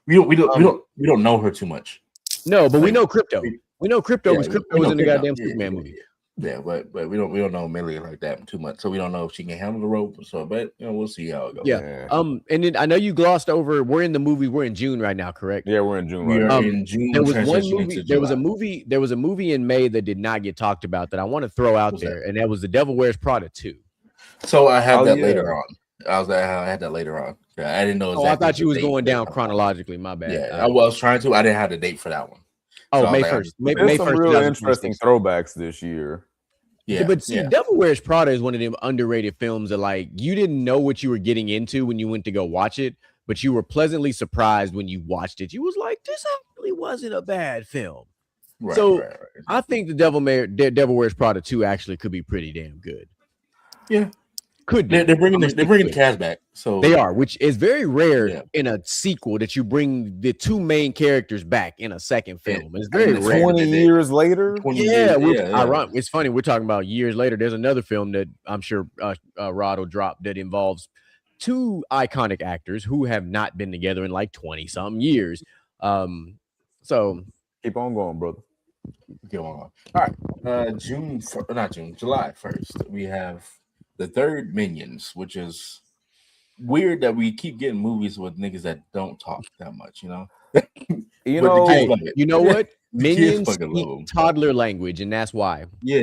We don't know her too much. No, but we know Crypto. We know Crypto was in the goddamn Superman movie. Yeah, but we don't know Millie like that too much, so we don't know if she can handle the role. So, but we'll see how it goes. Yeah. And then I know you glossed over. We're in the movie. We're in June right now, correct? Yeah, we're in June. We are in June. There was one movie. There was a movie in May that did not get talked about that I want to throw out there, and that was The Devil Wears Prada 2. So I have that later on. I had that later on. I didn't know. Exactly. I thought you was going down chronologically. My bad. Yeah, I was trying to. I didn't have the date for that one. Oh, May 1st. May 1st. Some real interesting throwbacks this year. Yeah, but see, Devil Wears Prada is one of them underrated films that, like, you didn't know what you were getting into when you went to go watch it, but you were pleasantly surprised when you watched it. You was like, this actually wasn't a bad film. Right. I think The Devil Wears Prada 2 actually could be pretty damn good. Yeah. Could be. They're bringing the cast back, so they are, which is very rare in a sequel that you bring the two main characters back in a second film. It's very rare. 20 years later. Ironic. It's funny we're talking about years later. There's another film that I'm sure Rod will drop that involves two iconic actors who have not been together in like 20 something years. So keep on going, brother. Go on. All right. July 1st, we have the third Minions, which is weird that we keep getting movies with niggas that don't talk that much, you know what? Minions speak toddler language, and that's why. Yeah.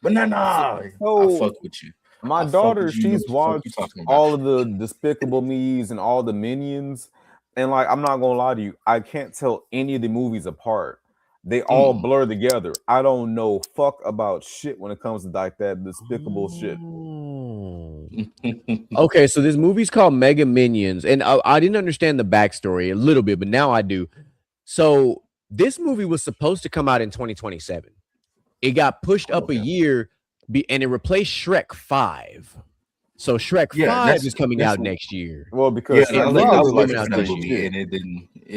But no, I fuck with you. My daughter, she's watched all of the Despicable Me's and all the Minions, and like, I'm not gonna lie to you, I can't tell any of the movies apart. They all blur together. I don't know fuck about shit when it comes to like that despicable shit. Okay, so this movie's called Mega Minions, and I didn't understand the backstory a little bit, but now I do. So this movie was supposed to come out in 2027. It got pushed up a year, and it replaced Shrek 5. So Shrek 5 is coming out next year. Well, because it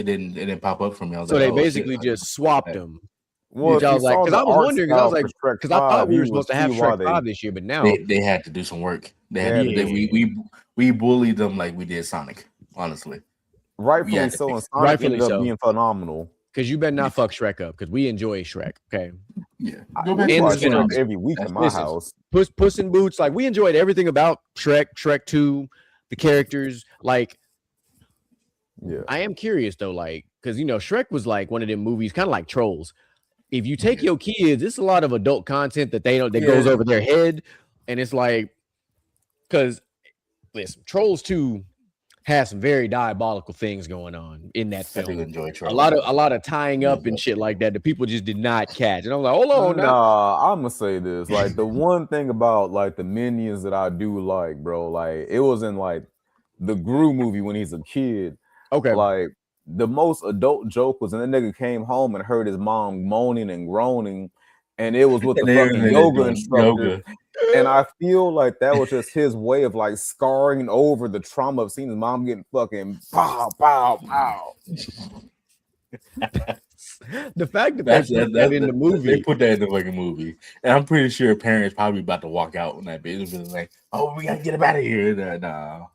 didn't pop up for me. So they basically just swapped them. Well, I was like, because I was wondering, because I thought we were supposed to have Shrek 5 this year, but now they had to do some work. We bullied them like we did Sonic, honestly. Rightfully so, and Sonic ended up being phenomenal. Because you better not fuck Shrek up, because we enjoy Shrek. Okay. Yeah. I watch Shrek every week in my house. Puss in Boots. Like, we enjoyed everything about Shrek, Shrek 2, the characters. Like, I am curious though, like, because Shrek was like one of them movies, kind of like Trolls. If you take your kids, it's a lot of adult content that they don't goes over their head. And it's like, because listen, Trolls 2 has some very diabolical things going on in that film. I do enjoy Trolls. A lot of tying up and shit like that people just did not catch. And I was like, hold on. Nah, I'm gonna say this. Like, the one thing about like the Minions that I do like, bro, like, it was in like the Gru movie when he's a kid. Okay. Like, the most adult joke was when that nigga came home and heard his mom moaning and groaning, and it was with the fucking yoga instructor. And I feel like that was just his way of like scarring over the trauma of seeing his mom getting fucking pow, pow, pow. The fact that That's they put that in the they movie. put that in the fucking movie, and I'm pretty sure parents probably about to walk out when that bitch was like, "Oh, we gotta get him out of here." Nah.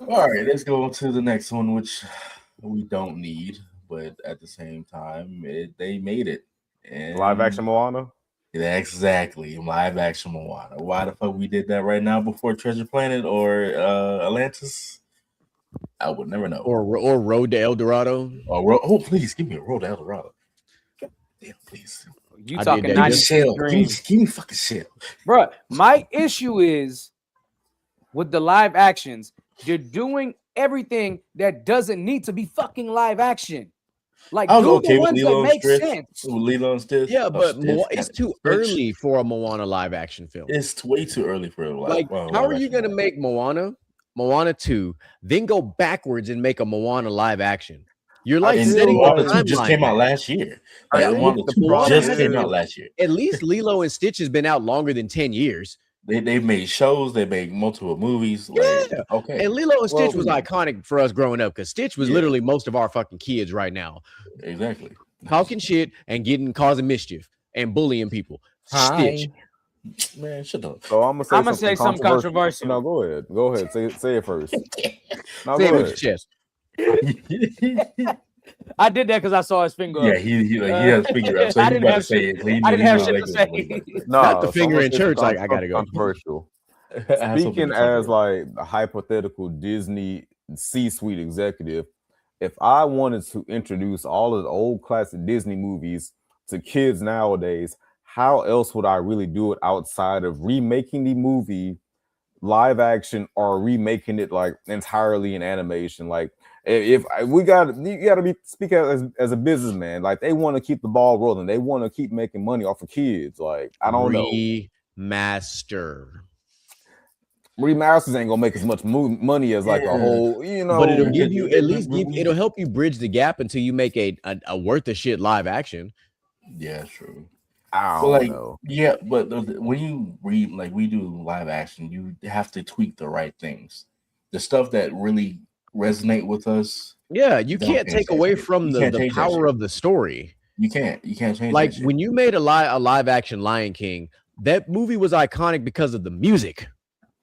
All right, let's go on to the next one, which we don't need, but at the same time, they made it. And Live action Moana. Yeah, exactly, live action Moana. Why the fuck we did that right now before Treasure Planet or Atlantis? I would never know. Or Road to El Dorado. Oh, please give me a Road to El Dorado. God damn, please. You I talking did that. Give me 90s Shell. dream. Give me fucking Shell. Bro, my issue is with the live actions, you're doing everything that doesn't need to be fucking live action. Like, I was do okay the with ones Lilo that and make Stitch. sense. With Lilo and Stitch. Yeah, but Stitch, it's too Stitch. early for a Moana live action film. It's way too early for a Like, how are you going to make Moana 2, then go backwards and make a Moana live action? You're like and setting the Moana 2 just timeline came out back. last year. Yeah, Like, Moana 2 Moana just hasn't came out been- last year. At least Lilo and Stitch has been out longer than 10 years. They've made shows, they made multiple movies. Like, Yeah. okay. And Lilo and Stitch Well, was iconic for us growing up because Stitch was Yeah. literally most of our fucking kids right now. Exactly. Talking shit and causing mischief and bullying people. Stitch. Man, shut up. So I'm gonna say something controversial. No, go ahead. Go ahead. Say it first. No, Say it go with your ahead. chest. I did that because I saw his finger. Yeah, he has finger up. So I he's didn't about to have say shit. it. So he I didn't knew have he shit was to like, say. Not the so finger I'm in gonna say church, like, something I gotta go. Controversial. I have something Speaking to talk as about. like a hypothetical Disney C-suite executive, if I wanted to introduce all of the old classic Disney movies to kids nowadays, how else would I really do it outside of remaking the movie live action or remaking it like entirely in animation? Like, if you got to be speaking as a businessman, like they want to keep the ball rolling, they want to keep making money off of kids. Like, I don't know. Remaster. Remasters ain't gonna make as much money as like a whole, you know. But it'll give because you they- at least we- it'll help you bridge the gap until you make a worth of shit live action. Yeah, true. I But don't like, know. yeah, but when you read, like we do live action, you have to tweak the right things. The stuff that really resonate with us, Yeah, you Don't can't change take that away shit. from You the can't change that power shit. of the story. you can't change Like that shit. when you made a live action Lion King, that movie was iconic because of the music.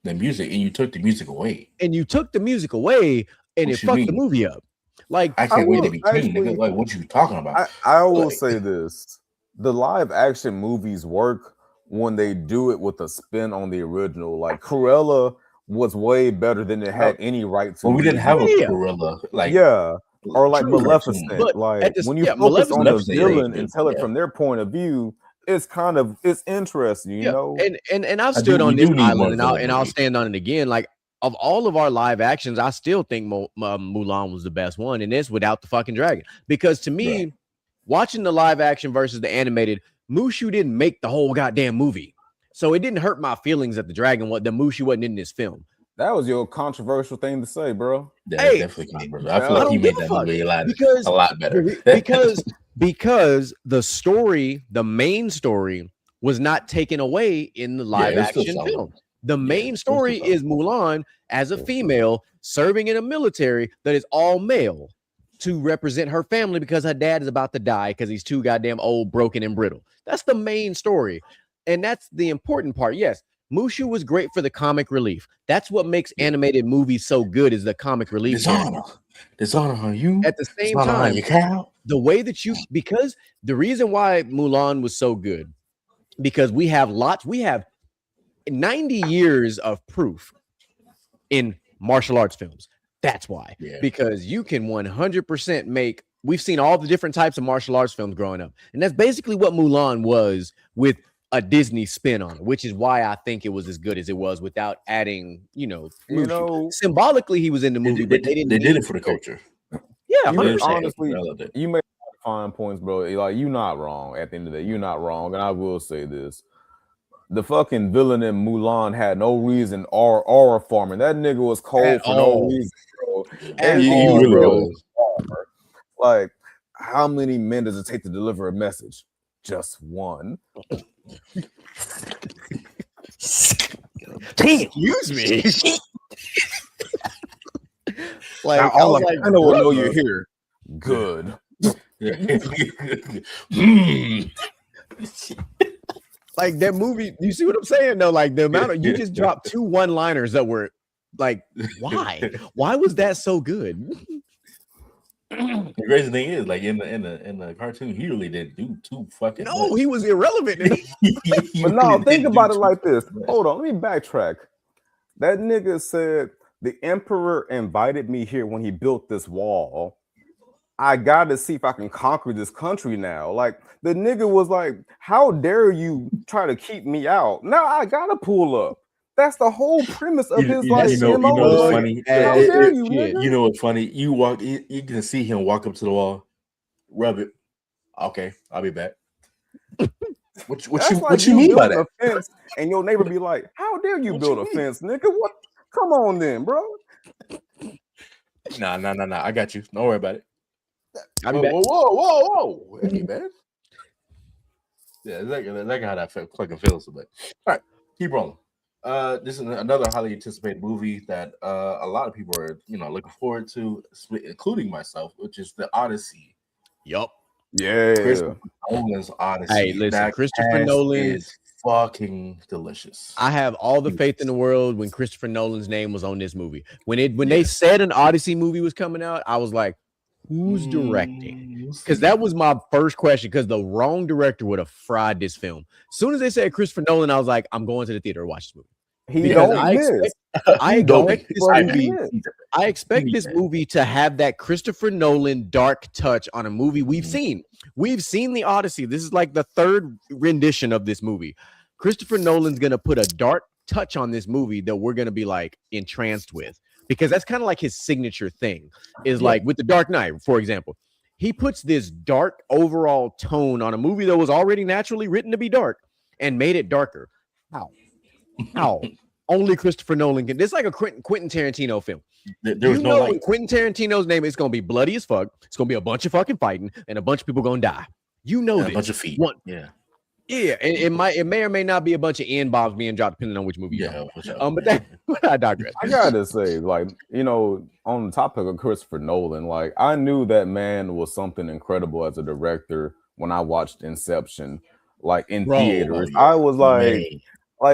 The music, and you took the music away. And you took the music away and What it you fucked the mean? movie up. Like I can't wait to will be king. actually- Nigga. Like, what you talking about? I will Like- say this: the live action movies work when they do it with a spin on the original. Like Cruella was way better than it had any right to. Well, we be. didn't have a Yeah. Cruella. Like, yeah, or like true Maleficent. cartoon. But Like at the- when you yeah, focus on the Maleficent, villain yeah, and tell it yeah. from their point of view, it's interesting, you yeah, know. and I've I stood do- on we this do need more island and villain I'll movie. stand on it again. Like of all of our live actions, I still think Mulan was the best one, and this without the fucking dragon. Because to me, Right. watching the live action versus the animated, Mushu didn't make the whole goddamn movie, so it didn't hurt my feelings that the Mushu wasn't in this film. That was your controversial thing to say, bro. That's Hey, definitely controversial. I feel I like don't he give made a that fuck, movie because a lot better. because the story, the main story, was not taken away in the live it's still action solid. film. The main it's still story solid. is Mulan as a female serving in a military that is all male to represent her family because her dad is about to die because he's too goddamn old, broken, and brittle. That's the main story. And that's the important part. Yes, Mushu was great for the comic relief. That's what makes animated movies so good is the comic relief. Dishonor on you. At the same Dishonor on time, your cow. the way that because the reason why Mulan was so good, because we have 90 years of proof in martial arts films. That's why. Yeah. Because you can 100% we've seen all the different types of martial arts films growing up. And that's basically what Mulan was with a Disney spin on it, which is why I think it was as good as it was without adding, Mushu. Symbolically he was in the movie, but they did it for the culture. Yeah, You 100%. honestly, you made fine points, bro. Like, you're not wrong. At the end of the day, you're not wrong. And I will say this: the fucking villain in Mulan had no reason or farming. That nigga was cold At for all. no reason, bro. At He all, really bro. was farmer. Like, how many men does it take to deliver a message? Just one. Excuse me. Like, Now, all I was I know will know bro. you're here. good. Like that movie, you see what I'm saying? though? Like the amount of you just dropped 2 one-liners that were like, why? Why was that so good? The crazy thing is, like in the cartoon, he really didn't do too fucking No, much. he was irrelevant. But no, think about it like this. Hold on, let me backtrack. That nigga said the emperor invited me here when he built this wall. I gotta see if I can conquer this country now. Like the nigga was like, "How dare you try to keep me out?" Now I gotta pull up. That's the whole premise of his like you know MO. what's Like, funny? how dare you, shit. nigga? You know what's funny? You can see him walk up to the wall, rub it. Okay, I'll be back. What you mean by that? A fence and your neighbor be like, "How dare you What build you a mean? fence, nigga? What? Come on, then, bro." Nah. I got you. Don't worry about it. I'll be back. Whoa. Hey, man. Yeah, that's how that fucking feels. But all right, keep rolling. This is another highly anticipated movie that a lot of people are looking forward to, including myself, which is the Odyssey. Yup. Yeah. Christopher Nolan's Odyssey. Hey, listen, that Christopher cast Nolan is fucking delicious. I have all the faith in the world when Christopher Nolan's name was on this movie. When they said an Odyssey movie was coming out, I was like, who's directing? Because that was my first question, because the wrong director would have fried this film. As soon as they said Christopher Nolan, I was like, I'm going to the theater to watch this movie. He don't miss. I expect this movie to have that Christopher Nolan dark touch on a movie we've seen. We've seen the Odyssey. This is like the third rendition of this movie. Christopher Nolan's going to put a dark touch on this movie that we're going to be like entranced with, because that's kind of like his signature thing is like with The Dark Knight, for example. He puts this dark overall tone on a movie that was already naturally written to be dark and made it darker. How? Only Christopher Nolan can. It's like a Quentin Tarantino film. There's no light. Quentin Tarantino's name is going to be bloody as fuck. It's going to be a bunch of fucking fighting and a bunch of people going to die. You know this. A bunch of feet. Yeah, and it may or may not be a bunch of N-bombs being dropped depending on which movie you're talking about. But I digress. I gotta say, like, on the topic of Christopher Nolan, like, I knew that man was something incredible as a director when I watched Inception, like in theaters. I was like,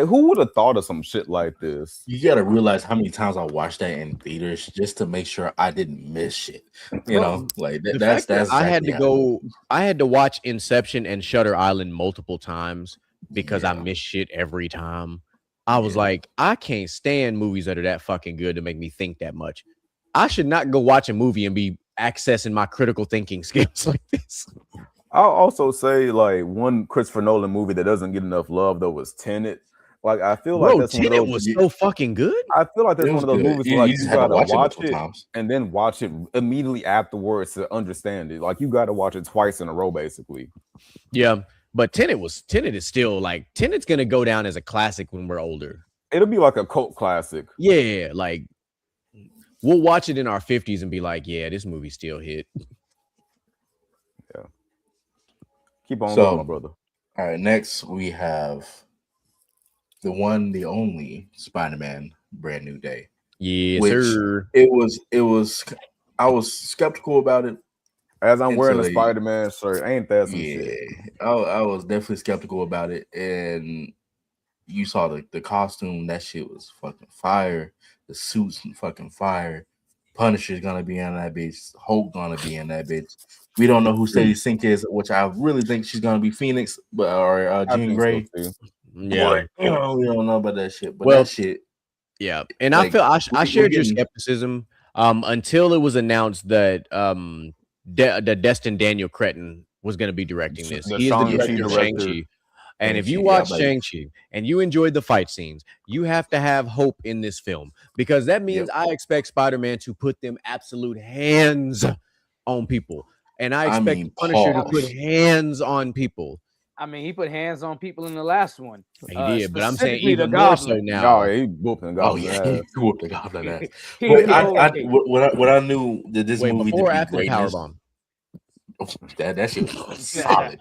who would have thought of some shit like this? You gotta realize how many times I watched that in theaters just to make sure I didn't miss shit. Like that's I had to watch Inception and Shutter Island multiple times because I miss shit every time. I was like, I can't stand movies that are that fucking good to make me think that much. I should not go watch a movie and be accessing my critical thinking skills like this. I'll also say, like, one Christopher Nolan movie that doesn't get enough love though was Tenet. Like, I feel like that's Tenet one of those, was so fucking good. I feel like that's one of those movies where, like, you gotta watch it times. and then watch it immediately afterwards to understand it. Like, you gotta watch it twice in a row, basically. Yeah, but Tenet is still like, Tenet's gonna go down as a classic when we're older. It'll be like a cult classic. Yeah, like we'll watch it in our 50s and be like, yeah, this movie still hit. Yeah. Keep on going, my brother. All right, next we have the one, the only Spider-Man Brand New Day. Yes, sir. It was I was skeptical about it. As I'm wearing a Spider-Man shirt, ain't that some shit? I was definitely skeptical about it. And you saw the costume, that shit was fucking fire. The suits fucking fire. Punisher's gonna be in that bitch. Hulk gonna be in that bitch. We don't know who Sadie Sink is, which I really think she's gonna be Phoenix, or Jean Grey. So, yeah, we don't know about that shit. But that shit, yeah. And like, I shared your skepticism until it was announced that the Destin Daniel Cretton was going to be directing this. He is the director of Shang-Chi. And if you watch Shang-Chi and you enjoyed the fight scenes, you have to have hope in this film, because that means I expect Spider-Man to put them absolute hands on people. And I expect Punisher to put hands on people. I mean, he put hands on people in the last one. He did, but I'm saying even more so now. No, he whooping Goblin ass. He whooping Goblin ass. What I knew that this movie before to after be the powerbomb. That shit was solid.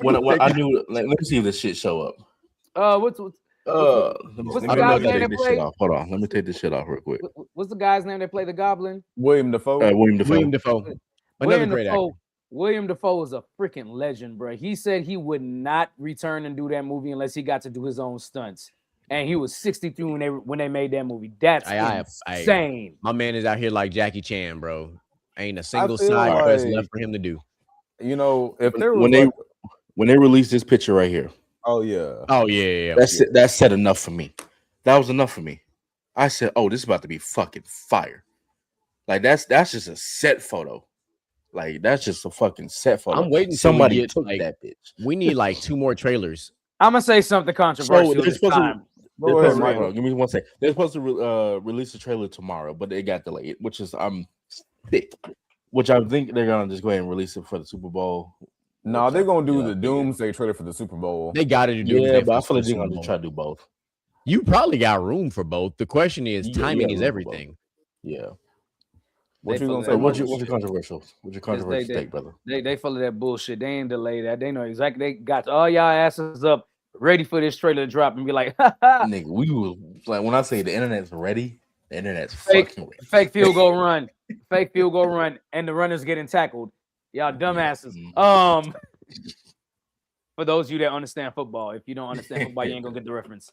What I knew, let me see if this shit show up. What's What's the I don't know guy's that name they- that played? Hold on, let me take this shit off real quick. What's the guy's name that played the Goblin? William Dafoe. William Dafoe. William Dafoe. Another great actor. William Dafoe is a freaking legend, bro. He said he would not return and do that movie unless he got to do his own stunts. And he was 63 when they made that movie. That's insane. My man is out here like Jackie Chan, bro. Ain't a single feel side quest like- left for him to do. You know, if there was when they released this picture right here, oh yeah, that said enough for me. That was enough for me. I said, "Oh, this is about to be fucking fire." Like that's just a set photo. Like that's just a fucking set photo. I'm waiting. Somebody took like that bitch. We need like 2 more trailers. I'm gonna say something controversial. So they're supposed to, Go ahead, Michael. give me 1 second. They're supposed to release the trailer tomorrow, but it got delayed, which is thick. Which I think they're gonna just go ahead and release it for the Super Bowl. No, they're gonna do the Doomsday trailer for the Super Bowl. They got to do. Yeah, but I feel like they're gonna try to do both. You probably got room for both. The question is, timing is everything. Yeah. What you gonna say? So what's your controversial? What's your controversial take, brother? They full of that bullshit. They ain't delay that. They know exactly. They got all y'all asses up, ready for this trailer to drop, and be like, nigga, we was like, when I say the internet's ready, the internet's fucking ready. Fake field goal run, fake field goal run, and the runners getting tackled. Y'all dumbasses. For those of you that understand football, if you don't understand football, you ain't gonna get the reference.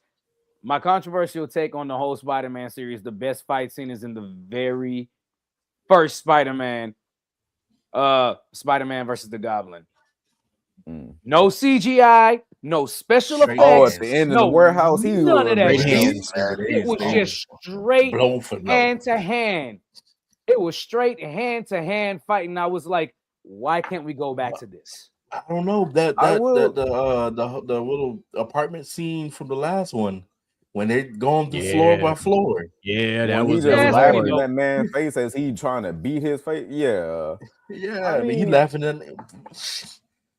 My controversial take on the whole Spider-Man series: the best fight scene is in the very first Spider-Man, Spider-Man versus the Goblin. No CGI, no special effects. Oh, at the end of the warehouse, he none of that. hands. It was just straight hand to hand. It was straight hand to hand fighting. I was like, why can't we go back to this? I don't know the little apartment scene from the last one. When they're going through floor by floor. Yeah, that was just laughing in that man's face as he trying to beat his face. Yeah. Yeah, I mean, he laughing at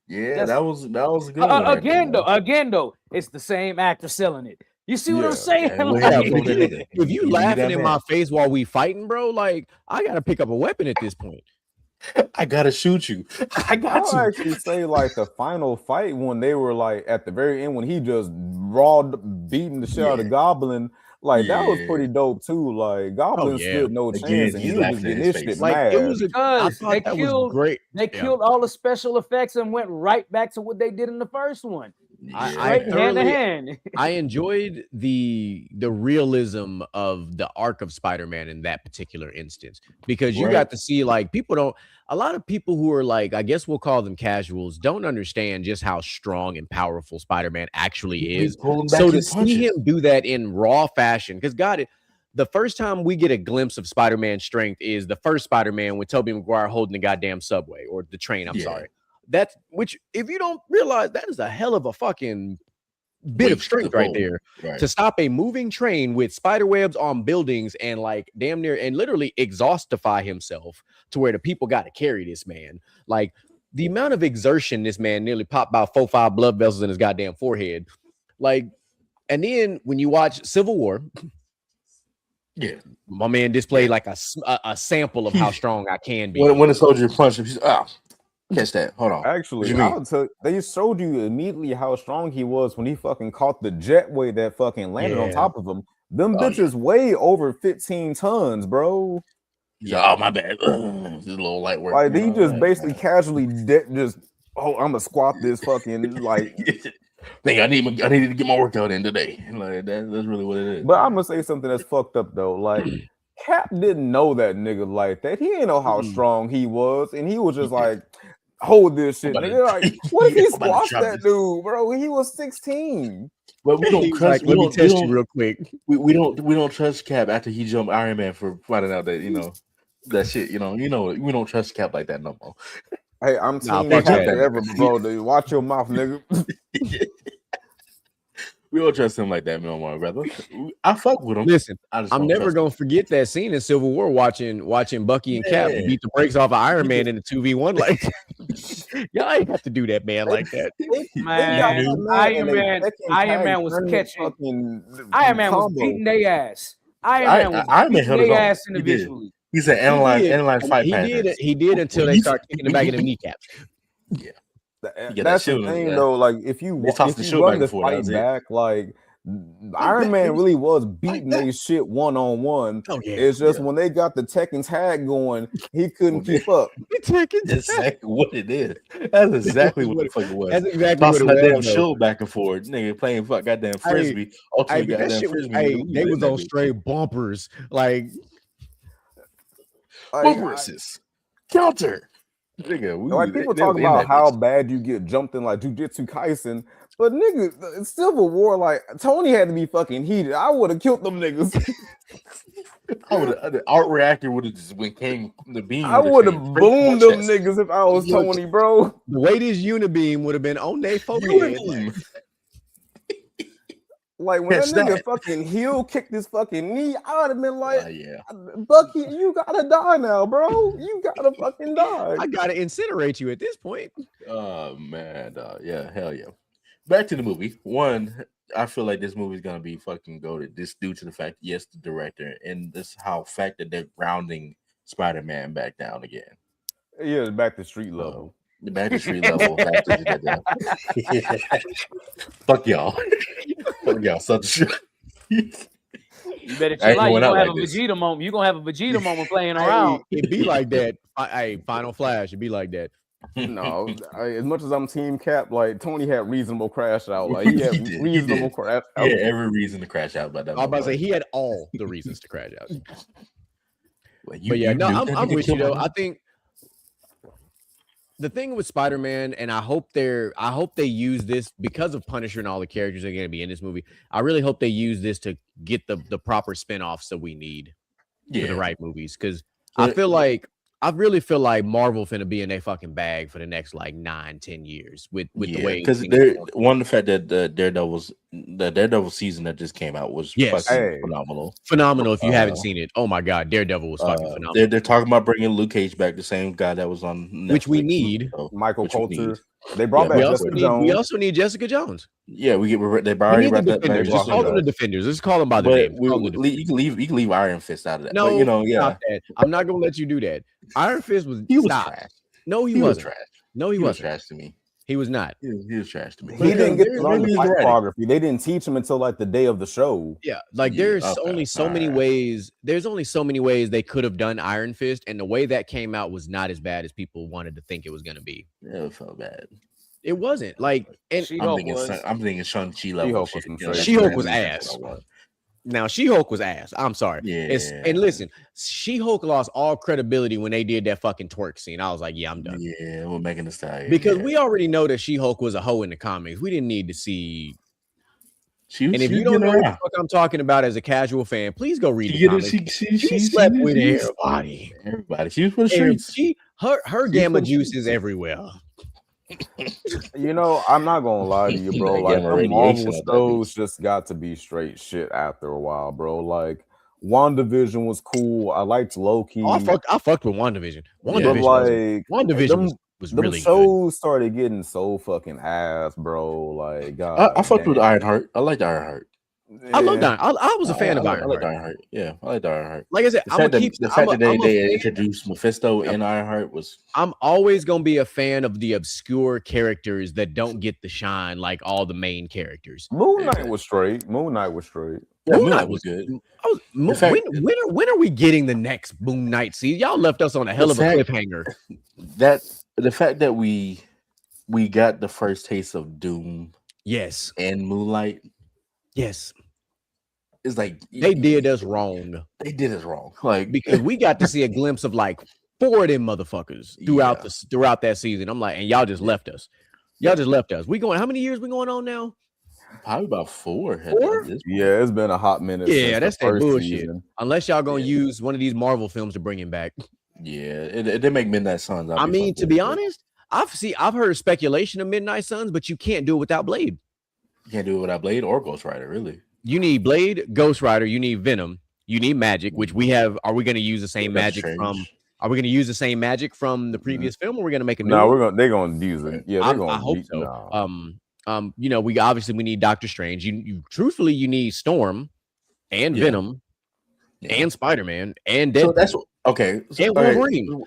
that was a good one again though, it's the same actor selling it. You see what I'm saying? If you laughing in my face while we fighting, bro, like I gotta pick up a weapon at this point. I gotta shoot you. I'll actually say like the final fight when they were like at the very end when he just beating the shit out of the Goblin, like that was pretty dope too. Like Goblin stood no chance, and he was just getting this shit mad. It was great. They killed all the special effects and went right back to what they did in the first one. I hand to hand. I enjoyed the realism of the arc of Spider-Man in that particular instance because you got to see like a lot of people who are like, I guess we'll call them casuals, don't understand just how strong and powerful Spider-Man actually is. So to see him do that in raw fashion, because the first time we get a glimpse of Spider-Man's strength is the first Spider-Man with Tobey Maguire holding the goddamn subway or the train. I'm sorry. Which if you don't realize, that is a hell of a fucking bit of strength right there to stop a moving train with spider webs on buildings and like damn near and literally exhaustify himself to where the people got to carry this man. Like the amount of exertion this man nearly popped about 4-5 blood vessels in his goddamn forehead. Like, and then when you watch Civil War, my man displayed like a sample of how strong I can be. When the soldier punched him, he's catch that. Hold on. Actually, they showed you immediately how strong he was when he fucking caught the jetway that fucking landed on top of him. Them bitches weigh over 15 tons, bro. Yeah, my bad. Just a little light work. Like they just basically casually I'm gonna squat this fucking like. I needed to get my workout in today. Like that's really what it is. But I'm gonna say something that's fucked up though. Like Cap didn't know that nigga like that. He didn't know how strong he was, and he was just like, hold this shit. Nigga. Like, what if he squashed that dude, bro? He was 16. But we don't trust. Let me test you real quick. We don't trust Cap after he jumped Iron Man for finding out that that shit. We don't trust Cap like that no more. Hey, I'm team Cap forever, bro. Dude. Watch your mouth, nigga. We don't trust him like that no more, brother. I fuck with him. Listen, I'm never gonna forget that scene in Civil War watching Bucky and Cap beat the brakes off of Iron Man in the 2v1. Like, y'all ain't have to do that, man, like that. Man, Iron Man was catching. Iron Man was beating their ass. Iron Man was beating their ass individually. He said analyze fight patterns. He did until they start kicking the back of the kneecaps. Yeah. That's the thing though. Like if you run the fight back, like Iron Man really was beating their shit one-on-one. Oh yeah, It's just when they got the Tekken tag going, he couldn't keep up. Tekken That's tag. exactly what it is. That's exactly what the What fuck it was. That's exactly what it Tossing that damn was. though. shield back and forth, nigga playing fuck goddamn frisbee, Hey, ultimate but that goddamn shit, frisbee. hey, nigga. We they in was that on bitch. straight bumpers. Like, Bumper assist, counter, nigga. Like people they talk was in about that how bitch. bad you get jumped in like Jujutsu Kaisen, but nigga, Civil War, like Tony had to be fucking heated. I would have killed them niggas. The art reactor would have just when came the beam. I would have came straight to my boomed them chest. niggas if I was Look, Tony, bro. the way this unibeam would have been on their forehead. Unibeam. Like when Catch that nigga that. fucking heel kicked his fucking knee, I would have been like, Yeah. Bucky, you gotta die now, bro. You gotta fucking die. I gotta incinerate you at this point. Oh man, yeah, hell yeah. Back to the movie. One, I feel like this movie is gonna be fucking goated. This due to the fact, yes, the director, and this how fact that they're grounding Spider-Man back down again. Yeah, back to street level. The back to street level. Back to get down. Fuck y'all. Fuck y'all. Such shit. You better I ain't chill out. You're going out gonna have like a this. Vegeta moment. You're gonna have a Vegeta moment playing Hey, around. it'd be like that. Hey, Final Flash, it'd be like that. No, as much as I'm Team Cap, like Tony had reasonable crash out. Like he had He did, reasonable crash Yeah, out. every reason to crash out by that. I was about to say motherfucker. he had all the reasons to crash out. Well, But yeah, no, knew that I'm nigga with you killed though. my I think the thing with Spider-Man, and I hope they use this because of Punisher and all the characters that are gonna be in this movie. I really hope they use this to get the proper spin-offs that we need for the right movies. Because I really feel like Marvel finna be in their fucking bag for the next like 9-10 years with the way because things they're are going. one the fact that the Daredevil season that just came out was Yes. fucking Hey. phenomenal. Phenomenal. If you haven't seen it, oh my god, Daredevil was fucking phenomenal. They're talking about bringing Luke Cage back, the same guy that was on Netflix, Which we need. Michael which we Coulter. need. They brought Yeah, back Jessica Jones. We also need Jessica Jones. Yeah, they We already need the brought that back. defenders. brought Just her call them the back. defenders. Let's call them by the But name. Call them the you can leave Iron Fist out of that. No, but, you know, yeah, stop that. I'm not gonna let you do that. Iron Fist was he was stop. trash. No, he He was wasn't. trash. No, he He was wasn't. trash to me. He was not. He was trash to me. He didn't get to learn the Maybe fight he's right. choreography. They didn't teach him until like the day of the show. Yeah, like Yeah, there's okay, only so many alright. ways. There's only so many ways they could have done Iron Fist, and the way that came out was not as bad as people wanted to think it was gonna be. Yeah, it felt bad. It wasn't like, and She-Hulk was. I'm thinking Shang-Chi level She-Hulk was shit. some You know, straight She-Hulk shit. was that's ass. what I want. now She-Hulk was ass. I'm sorry. Yeah. And listen, She-Hulk lost all credibility when they did that fucking twerk scene. I was like, yeah, I'm done. Yeah, we're making the style. Because we already know that She-Hulk was a hoe in the comics. We didn't need to see. And if you don't know what the fuck I'm talking about as a casual fan, please go read the comics. She slept with everybody. Everybody. She was for the streets. Her gamma juice is everywhere. You know, I'm not gonna lie to you, bro. That Like gamma the radiation Marvel out that shows just got to be straight shit after a while, bro. Like WandaVision was cool. I liked Loki. Oh, I fucked with WandaVision. but WandaVision was them really good. shows started getting so fucking ass, bro. Like God, I fucked with Ironheart. I liked Ironheart. I loved Iron. I was a fan of I like Ironheart. Ironheart. Yeah, I like Ironheart. Like I said, The fact that they fan. introduced Mephisto in Ironheart was. I'm always gonna be a fan of the obscure characters that don't get the shine like all the main characters. Moon Knight was straight. Moon Knight was straight. Yeah, Moon Knight was good. When are we getting the next Moon Knight season? Y'all left us on a hell of a cliffhanger. The fact that we got the first taste of Doom, yes, and Moonlight, yes, it's like they did us wrong. They did us wrong, like because we got to see a glimpse of like 4 of them motherfuckers throughout that season. I'm like, and y'all just left us. Y'all just left us. We going? How many years we going on now? Probably about 4. 4? Yeah, it's been a hot minute. Yeah, that's that bullshit. Season. Unless y'all gonna use one of these Marvel films to bring him back. Yeah, it did make Midnight Suns. I mean, to be honest, I've heard speculation of Midnight Suns, but you can't do it without Blade. You can't do it without Blade or Ghost Rider, really. You need Blade, Ghost Rider, you need Venom, you need Magic, which we have. Are we going to use the same magic from? Are we going to use the same magic from the previous film, or we're going to make a new? No, they're going to use it. Yeah, they're going. I hope so. You know, we need Doctor Strange. You truthfully, you need Storm, and Venom, and Spider-Man, and Deadpool. So that's okay. So, and Wolverine.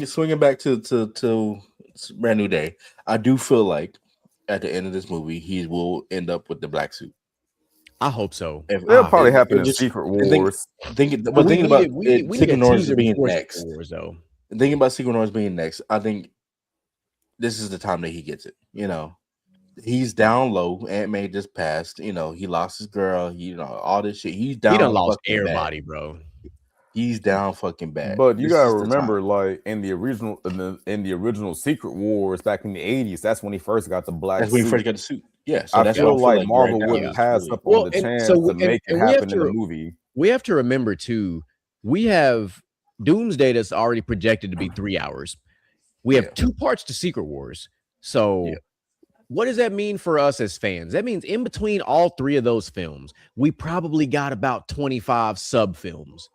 Swinging back to Brand New Day, I do feel like at the end of this movie, he will end up with the black suit. I hope so. It'll probably happen in just- Secret and think- Wars. Thinking We about need a Secret Wars teaser being before next. Secret Wars, though. Thinking about Secret Wars being next, I think this is the time that he gets it. You know, he's down low. Aunt May just passed. You know, he lost his girl. You know, all this shit. He's down. He done lost fucking everybody, bad. bro. He's down fucking bad. But you This gotta is the remember, time. like in the original Secret Wars back in the 80s, that's when he first got the black That's when he suit. first got the suit. Yeah, so I that's feel why like Marvel right now wouldn't is pass really- up Well, on the and chance so- to and- make it and we have happen in to- the movie. We have to remember too, we have Doomsday that's already projected to be 3 hours. We have 2 parts to Secret Wars. So what does that mean for us as fans? That means in between all 3 of those films, we probably got about 25 sub films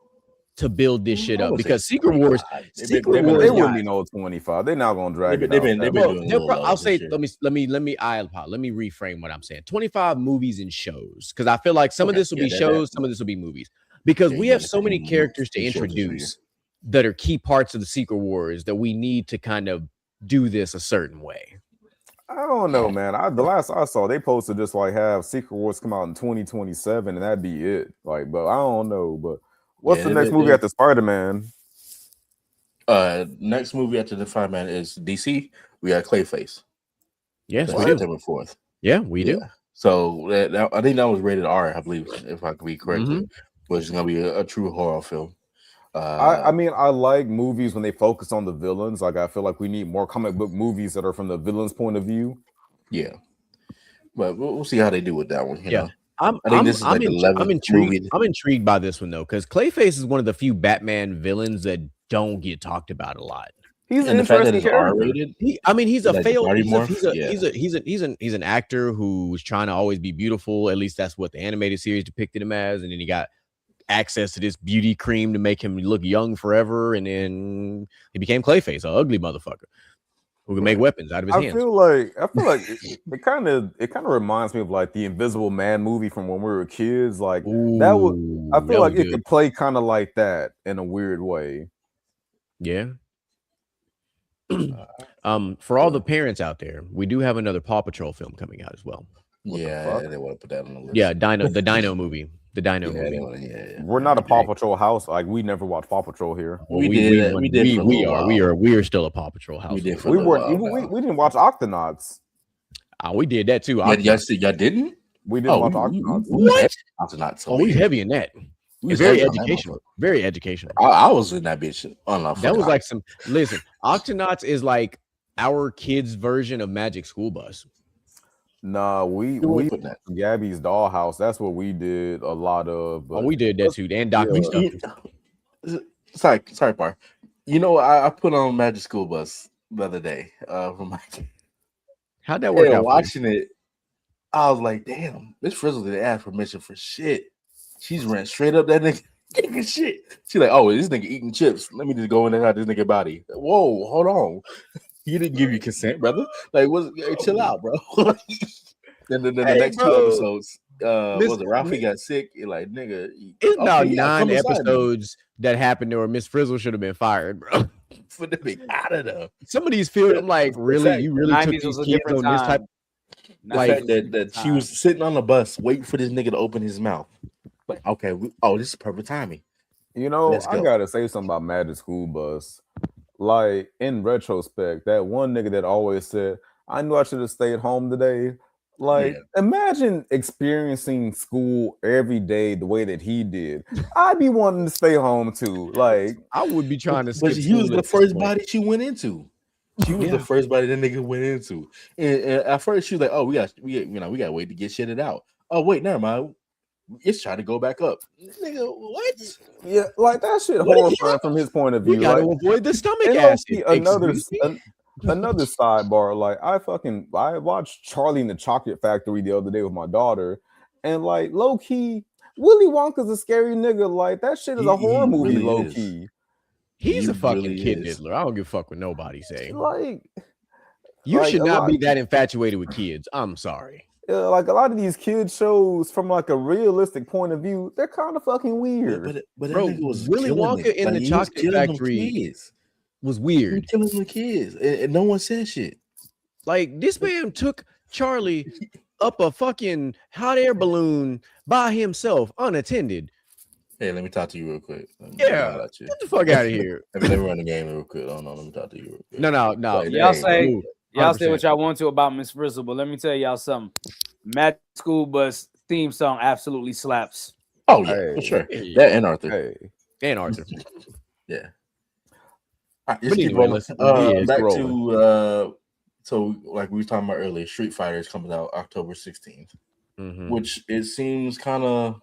to build this shit up, because Secret Wars, They Wars, wouldn't be no 25. They're not gonna drag it They've out. been that doing much. a little lower I'll say, this year. let me reframe what I'm saying. 25 movies and shows, because I feel like some of this will be shows, some of this will be movies, because we have so many characters to introduce that are key parts of the Secret Wars that we need to kind of do this a certain way. I don't know, man. The last I saw, they posted just like have Secret Wars come out in 2027, and that'd be it. Like, but I don't know. But what's the next movie after Spider-Man? Next movie after the Spider-Man is DC. We got Clayface. Yes, That's we do. September 4th. Yeah, we do. So I think that was rated R, I believe, if I could be correct, which is gonna be a true horror film. I mean, I like movies when they focus on the villains. Like, I feel like we need more comic book movies that are from the villain's point of view. Yeah, but we'll see how they do with that one. You know? I'm intrigued by this one though, because Clayface is one of the few Batman villains that don't get talked about a lot. He's an interesting character. R-rated. He's a failed. He's an actor who's trying to always be beautiful. At least that's what the animated series depicted him as. And then he got access to this beauty cream to make him look young forever. And then he became Clayface, an ugly motherfucker who can make weapons out of his hands. I feel like it kind of reminds me of like the Invisible Man movie from when we were kids. Like that was. I feel like it could play kind of like that in a weird way. Yeah. For all the parents out there, we do have another Paw Patrol film coming out as well. Yeah, they want to put that on the list. Yeah, the Dino movie. The Dino movie. We're not a Paw Patrol house. Like we never watched Paw Patrol here. We are still a Paw Patrol house. We didn't watch Octonauts. We did that too. Y'all didn't? We didn't watch Octonauts. What? Octonauts. Oh, we heavy in that. It's very educational. Very educational. I was in that bitch. That was like some. Listen, Octonauts is like our kids' version of Magic School Bus. Nah, we Gabby's Dollhouse. That's what we did a lot of. But we did that too. And Doctor stuff. Sorry, Par. You know, I put on Magic School Bus the other day. For my how'd that work out? Watching it, I was like, damn, Miss Frizzle didn't ask permission for shit. She's ran straight up that nigga shit. She's like, oh, this nigga eating chips. Let me just go in and out this nigga body. Whoa, hold on. You didn't give you consent, brother. Like, chill out, bro. then the next 2 episodes, was it Ralphie got sick? You're like, nigga. It's about 9 episodes that happened there where Miss Frizzle should have been fired, bro. For the big out of there. Some of these feel like, really, you really took these kids on this type. The fact that she was sitting on the bus waiting for this nigga to open his mouth. Like, okay, this is perfect timing. You know, I gotta say something about Magic School Bus. Like, in retrospect, that one nigga that always said, I knew I should have stayed home today. Like, imagine experiencing school every day the way that he did. I'd be wanting to stay home too. Like, I would be trying to. But he was the first body she went into. She was the first body that nigga went into. And at first she was like, "Oh, we got to wait to get shitted out." Oh, wait, never mind. It's trying to go back up. Nigga, what? Yeah, like that shit horrifying from his point of view. We gotta avoid the stomach acid. Another sidebar. Like I watched Charlie and the Chocolate Factory the other day with my daughter, and like low key, Willy Wonka's a scary nigga. Like that shit is a horror movie. Really low key. He's a fucking kid diddler. I don't give a fuck what nobody say. Like, you should not be that infatuated with kids. I'm sorry. Like a lot of these kids shows from like a realistic point of view, they're kind of fucking weird. But bro, Willy Wonka in the Chocolate Factory was weird. He killing the kids, and no one said shit. Like this man took Charlie up a fucking hot air balloon by himself, unattended. Hey, let me talk to you real quick. Yeah, get the fuck out of here. Let me run the game real quick. Let me talk to you real quick. No. Like, Y'all hey, say Move. y'all say 100%. what y'all want to about Miss Frizzle, but let me tell y'all something. Magic School Bus theme song absolutely slaps. Oh yeah, Hey. for sure. Hey. That and Arthur. Hey, And Arthur. Yeah. All right, But keep anyway, rolling. let's Back rolling. to so like we were talking about earlier, Street Fighter is coming out October 16th, Mhm. which it seems kind of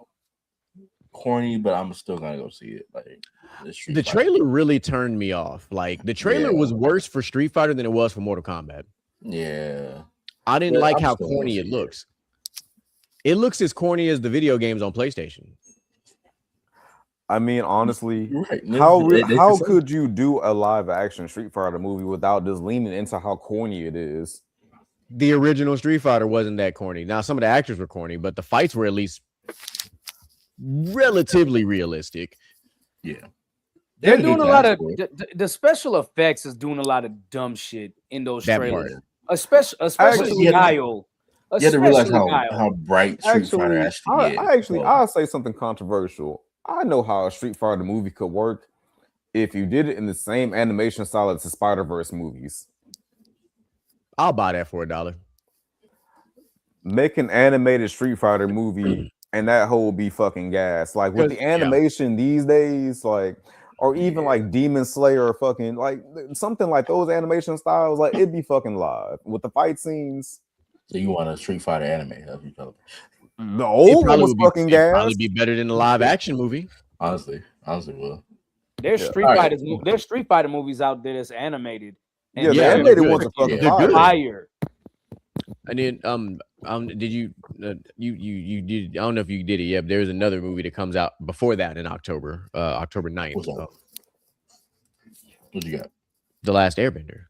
corny, but I'm still gonna go see it. Like Street The Fighter. trailer really turned me off. Like the trailer Yeah. was worse for Street Fighter than it was for Mortal Kombat. Yeah. I didn't But like I'm how still gonna corny see it it. looks. It looks as corny as the video games on PlayStation. I mean, honestly, You're right. how They could you do a live action Street Fighter movie without just leaning into how corny it is? The original Street Fighter wasn't that corny. Now some of the actors were corny, but the fights were at least relatively realistic. Yeah. They're They doing need a to lot ask of for it. the special effects is doing a lot of dumb shit in those That trailers. part. Especially Actually, yeah, Guile. You have to realize Especially how Guile. bright Street Fighter Actually, actually is. So, I'll say something controversial. I know how a Street Fighter movie could work if you did it in the same animation style as the Spider-Verse movies. I'll buy that for $1. Make an animated Street Fighter movie and that whole be fucking gas. Like with the 'Cause, yeah. animation these days, like, or even Yeah. like Demon Slayer or fucking like something like those animation styles, like it'd be fucking live with the fight scenes. so you want a Street Fighter anime? That's what you call it. The old one was fucking it'd probably gas. be better than a live action movie. Honestly, will. There's Yeah. Street All right. Fighters. There's Street Fighter movies out there that's animated. Yeah, And the Yeah, animated they're ones good. are fucking Yeah. They're good. fire. And then did you you did, I don't know if you did it yet, but there's another movie that comes out before that in October, October 9th. What's up? What you got? The Last Airbender.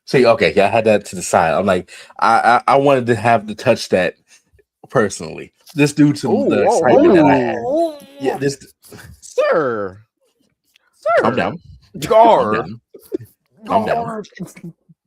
See, okay, yeah, I had that to the side. I'm like, I wanted to have to touch that personally. This due to the excitement that I had. Yeah, this Sir. calm down. Guard. Calm down.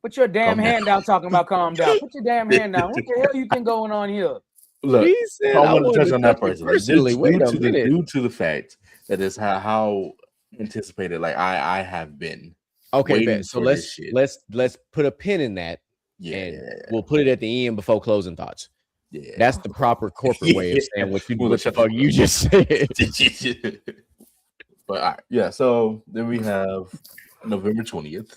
Put your damn Calm down. hand down talking about calm down. Put your damn hand down. What the hell you think going on here? Look, He said, I want to wanted touch on that touch it personally. Wait a minute. Due to the fact that it's how anticipated like I have been. Okay, waiting bet. So for this shit. let's put a pin in that, Yeah, and yeah. we'll put it at the end before closing thoughts. Yeah. That's the proper corporate way of saying what the fuck you just said. But all right, yeah, so then we have November 20th.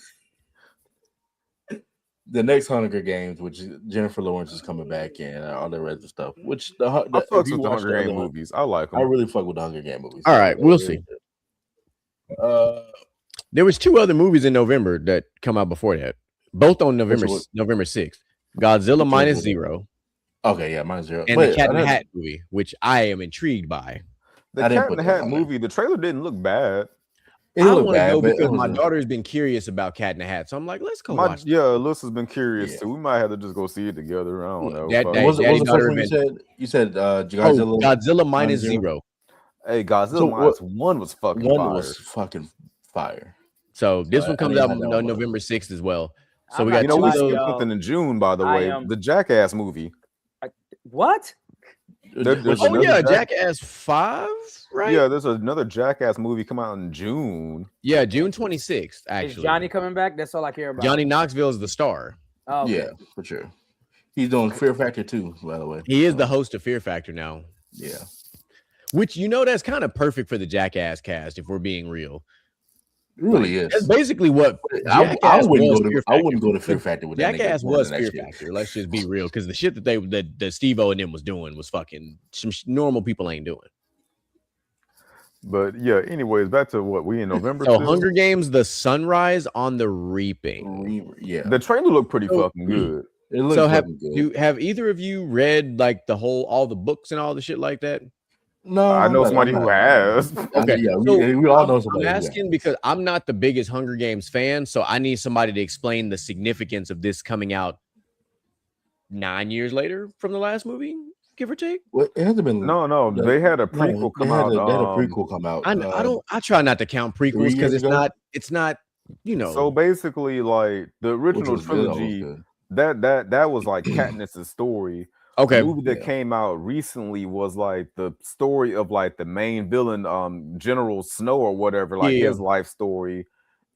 The next Hunger Games, which Jennifer Lawrence is coming back and all the rest of stuff. Which I if fucks you with the watch Hunger other Game one- movies. I like them. I really fuck with the Hunger Game movies. All right, we'll see. There was 2 other movies in November that come out before that, both on November 6th. Godzilla Minus Zero Okay, yeah, mine's zero. and Wait, the Cat I in the didn't- Hat movie, which I am intrigued by. The I didn't Cat in put the that Hat on there. movie, the trailer didn't look bad. It I didn't look want to bad, go but it because my was- daughter's been curious about Cat in the Hat, so I'm like, let's go watch. Yeah, Alyssa's been curious Yeah. too. We might have to just go see it together. I don't know. That Fuck. day- What was Daddy the daughter first one you said? You said Godzilla, Godzilla. Minus Zero? Zero. Hey, Godzilla So Minus One was fucking One fire. was fucking fire. So this I one comes didn't out have that on one. November 6th as well. So I'm we not got You know, 2 we of skipped those. something in June, by the I way. am- The Jackass movie. What? There's Oh another yeah, Jackass 5, right? Yeah, there's another Jackass movie come out in June. Yeah, June 26th. Is Actually, Johnny coming back? That's all I care about. Johnny Knoxville is the star. Oh, okay. Yeah, for sure. He's doing Fear Factor too, by the way. He is the host of Fear Factor now, Yeah. which that's kind of perfect for the Jackass cast. If we're being real, It really that's is. basically what I Jackass wouldn't was go to Fear I Factor. wouldn't go to Fear Factor with that. Jackass nigga doing was that Fear shit. Factor. Let's just be real, because the shit that Steve-O and them was doing was fucking some normal people ain't doing. But yeah, anyways, back to what we in November. So still? Hunger Games: The Sunrise on the Reaping. Yeah. The trailer looked pretty So- fucking good. It looks So have fucking good. have either of you read like all the books and all the shit like that? No, I know I'm somebody not- who has. Okay, Yeah, so we all know I'm somebody. who has. asking because I'm not the biggest Hunger Games fan, so I need somebody to explain the significance of this coming out 9 years later from the last movie, give or take. Well, it hasn't been. No, they had a prequel come out. They had a prequel come out. I try not to count prequels 3 because years it's not So basically, like the which original was good, almost trilogy, good. that was like Katniss's story. Okay. A movie that came out recently was like the story of like the main villain, General Snow or whatever, like Yeah. his life story.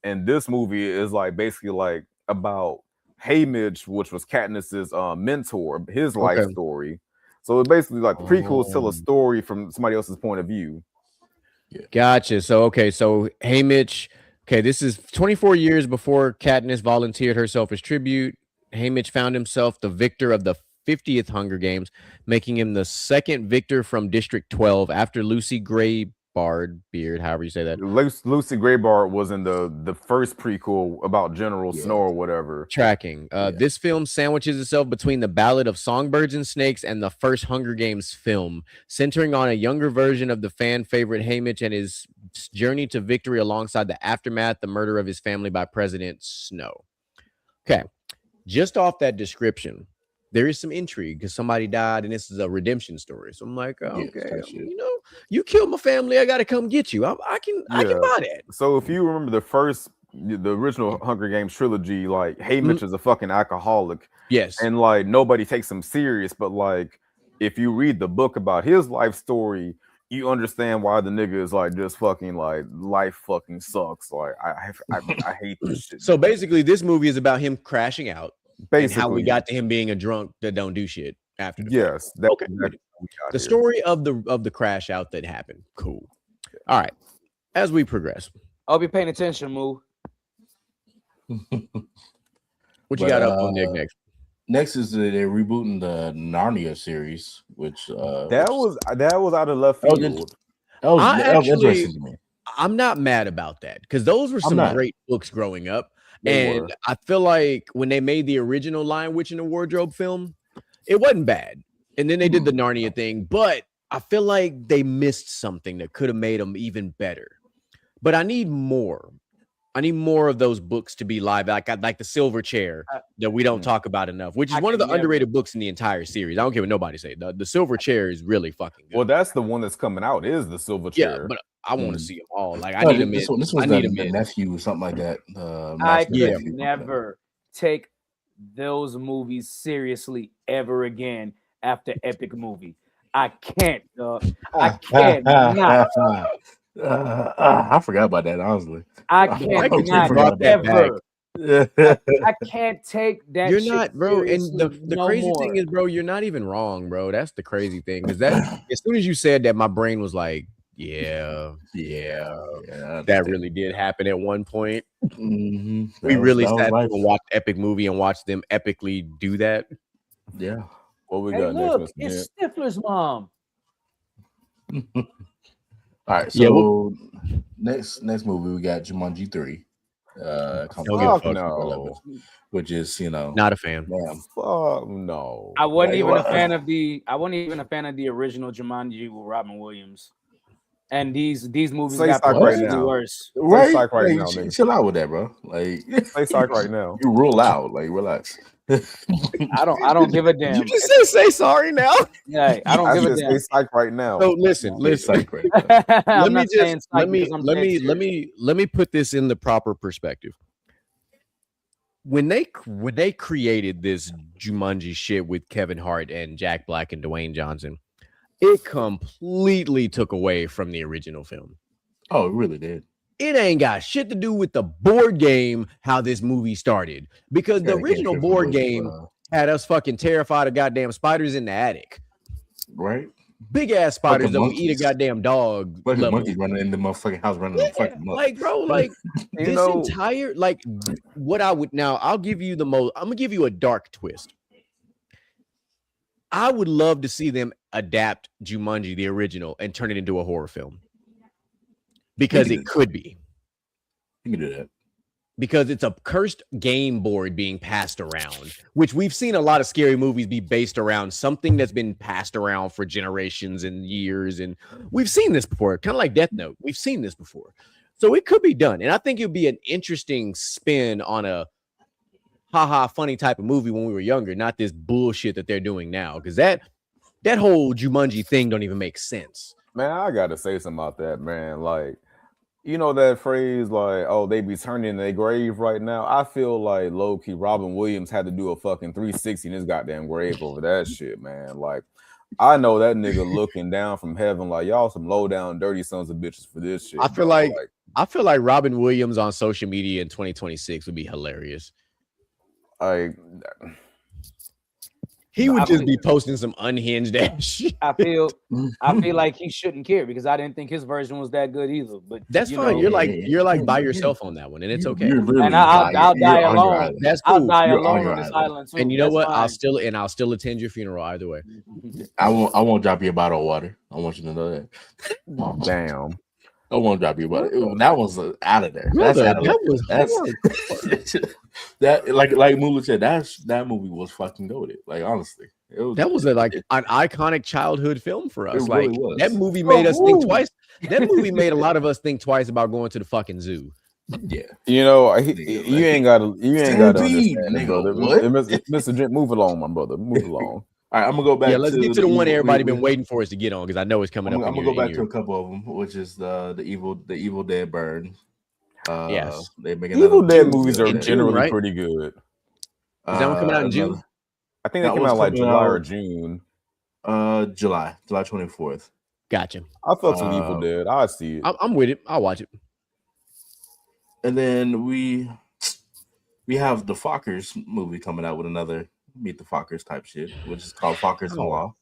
And this movie is like basically like about Haymitch, which was Katniss's mentor, his life Okay. story. So it basically like the prequels tell a Oh. story from somebody else's point of view. Gotcha. So Haymitch. Okay, this is 24 years before Katniss volunteered herself as tribute. Haymitch found himself the victor of the 50th Hunger Games, making him the second victor from District 12 after Lucy Beard, however you say that. Lucy Graybart was in the first prequel about General Snow or whatever. Tracking. This film sandwiches itself between the Ballad of Songbirds and Snakes and the first Hunger Games film, centering on a younger version of the fan favorite Haymitch and his journey to victory alongside the aftermath, the murder of his family by President Snow. Okay, just off that description, there is some intrigue because somebody died and this is a redemption story. So I'm like, okay, you killed my family, I gotta come get you. I can buy that. So if you remember the original Hunger Games trilogy, like Haymitch is a fucking alcoholic. Yes. And like nobody takes him serious, but like if you read the book about his life story, you understand why the nigga is like just fucking like life fucking sucks. Like I hate this shit. So basically, this movie is about him crashing out. Basically, and how we got to him being a drunk that don't do shit after. Yes. Okay. The story of the crash out that happened. Cool. All right. As we progress, I'll be paying attention, Moo. What you got up on Nick next? Next is they're rebooting the Narnia series, which that was out of left field. That was interesting to me. I'm not mad about that because those were some great books growing up. And I feel like when they made the original Lion, Witch, and the Wardrobe film, it wasn't bad. And then they did the Narnia thing, but I feel like they missed something that could have made them even better. But I need more. I need more of those books to be live, like the Silver Chair that we don't talk about enough, which is one of the underrated books in the entire series. I don't care what nobody say. The Silver Chair is really fucking good. Well, that's the one that's coming out. Is the Silver Chair? Yeah, but I want to see them all. Like I need a this was the nephew or something like that. I could never take those movies seriously ever again after Epic Movie. I can't. I can't not. I forgot about that, honestly. I can't not ever. I can't take that. You're not, bro. And the crazy thing is, bro, you're not even wrong, bro. That's the crazy thing. Because that as soon as you said that, my brain was like, that really did happen at one point. Mm-hmm. We really sat and watched Epic Movie and watched them epically do that. Yeah. What we got next? It's Stifler's mom. All right, so next movie we got Jumanji 3. Which is not a fan. No. I wasn't even a fan of the original Jumanji with Robin Williams. And these movies got progressively worse. Right now, chill out with that, bro. Like say psych right now. You rule out, like relax. I don't give a damn. You just say sorry now. Yeah, I don't give a damn. Say psych right now. So listen. Let me put this in the proper perspective. When they created this Jumanji shit with Kevin Hart and Jack Black and Dwayne Johnson, it completely took away from the original film. Oh, it really did. It ain't got shit to do with the board game, how this movie started. Because the original board game had us fucking terrified of goddamn spiders in the attic. Right? Big ass spiders that would eat a goddamn dog. Like the monkeys running in the motherfucking house, running the fucking monkeys. Like, bro, like this entire, like, what I would now, I'm gonna give you a dark twist. I would love to see them adapt Jumanji, the original, and turn it into a horror film. Because it could be. You can do that. Because it's a cursed game board being passed around, which we've seen a lot of scary movies be based around something that's been passed around for generations and years. And we've seen this before, kind of like Death Note. We've seen this before. So it could be done. And I think it would be an interesting spin on a funny type of movie when we were younger, not this bullshit that they're doing now. Because that whole Jumanji thing don't even make sense. Man, I gotta say something about that, man. Like, You know that phrase like, "Oh, they be turning in their grave right now." I feel like low key Robin Williams had to do a fucking 360 in his goddamn grave over that shit, man. Like, I know that nigga looking down from heaven like y'all some low down dirty sons of bitches for this shit, I feel bro. like Like, I feel like Robin Williams on social media in 2026 would be hilarious. like He would I just feel- be posting some unhinged ass shit. I feel like he shouldn't care because I didn't think his version was that good either. But That's you fine. know, You're like by yourself on that one, and it's okay. You're literally and I'll you're die on your alone. island. That's I'll cool. die You're on alone your on this island. island too. And you know That's what? fine. I'll still attend your funeral either way. I won't drop you a bottle of water. I want you to know that. damn. I won't drop you a bottle. That was out of there. Brother, That's out of that there. was That like Mula said, that movie was fucking goated. Like honestly, that was an iconic childhood film for us. It Like really was. that movie made us think twice. That movie made a lot of us think twice about going to the fucking zoo. Yeah. You know, Nigga, you ain't gotta Stampede, understand, nigga, brother. what? Mr. Gent, move along, my brother. Move along. All right, I'm gonna go back. Yeah, let's get to the one everybody been we- waiting for us to get on because I know it's coming I'm up. gonna go back to a couple of them, which is the Evil Dead Burn. Yes. They make Evil another Dead Evil movies are in June, generally right? pretty good. Is that one coming out in June? I think they That came one's out like coming July or out- June. July 24th. Gotcha. I fucks with Evil Dead. I see it. I'm with it. I'll watch it. And then we have the Fockers movie coming out with another Meet the Fockers type shit, which is called Fockers in Law.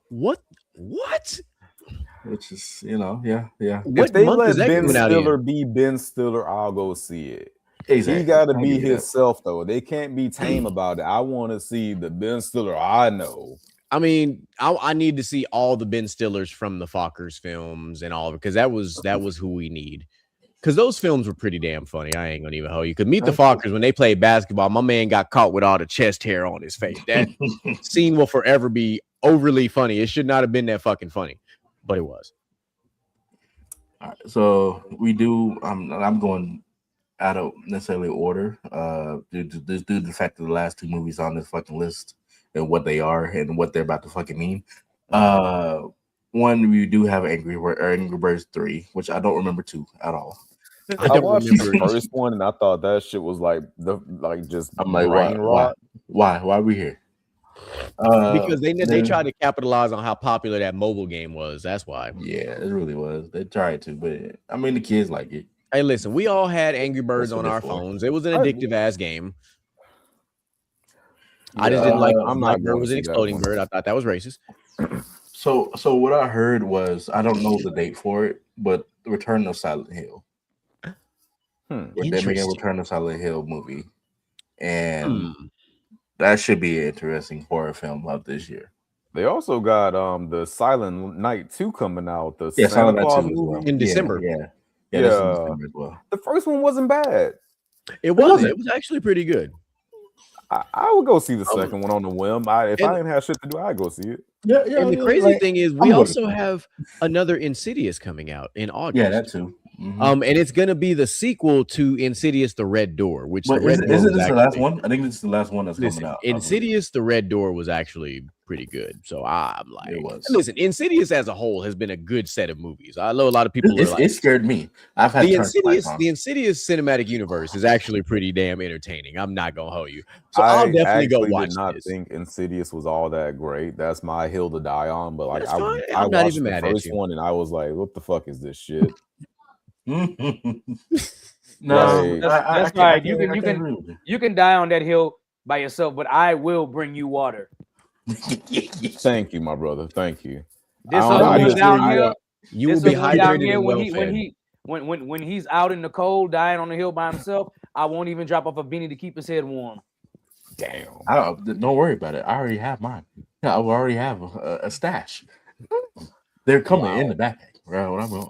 What? Which is, yeah. What If they month let is that Ben coming out Stiller in? be Ben Stiller, I'll go see it. Exactly. He got to I'll be give you that. himself, though. They can't be tame about it. I want to see the Ben Stiller I know. I mean, I need to see all the Ben Stillers from the Fockers films and all because that was who we need. Because those films were pretty damn funny. I ain't gonna even hold you. Could Meet the Fockers when they played basketball. My man got caught with all the chest hair on his face. That scene will forever be overly funny. It should not have been that fucking funny, but it was. All right, so we do. I'm going out of necessarily order. Due to the fact that the last two movies on this fucking list and what they are and what they're about to fucking mean. One, we do have Angry Birds 3, which I don't remember 2 at all. I watched the first one and I thought that shit was just I'm like, brain rot. why are we here? Because they tried to capitalize on how popular that mobile game was. That's why. Yeah, it really was. They tried to, but I mean, the kids like it. Hey, listen, we all had Angry Birds That's what on our it's for. phones. It was an addictive ass game. Yeah, I just didn't like I'm my not bird going was to an see that exploding one. bird. I thought that was racist. So what I heard was, I don't know the date for it, but Return of Silent Hill. They're making a Interesting. Return of Silent Hill movie, and that should be an interesting horror film out this year. They also got the Silent Night 2 coming out. The Yeah, Santa Silent Night Claus 2 as well. In December. Yeah, Yeah. that's in December as well. The first one wasn't bad. It was actually pretty good. I would go see the second one on the whim. If I didn't have shit to do, I'd go see it. Yeah. And the crazy thing is, we also have another Insidious coming out in August. Yeah, that too. Mm-hmm. And it's gonna be the sequel to Insidious: The Red Door, which But isn't this the last one? I think this is the last one that's coming out. Insidious: The Red Door was actually pretty good. So I'm like, It was. listen, Insidious as a whole has been a good set of movies. I know a lot of people are like, it scared me. I've had the Insidious cinematic universe is actually pretty damn entertaining. I'm not gonna hold you. So I'll definitely go watch did not this. think Insidious was all that great. That's my hill to die on. But like, That's fine. I I'm not watched even the mad at first you. one and I was like, what the fuck is this shit? No, Like, that's I right. can't agree with You can die on that hill by yourself, but I will bring you water. Thank you, my brother. Thank you. This I other one just- down I- here. You will This be other one down hydrated here and when well-fed. when he's out in the cold, dying on the hill by himself. I won't even drop off a beanie to keep his head warm. Damn. Don't worry about it. I already have mine. I already have a stash. They're coming in the backpack. Right, what I'm going.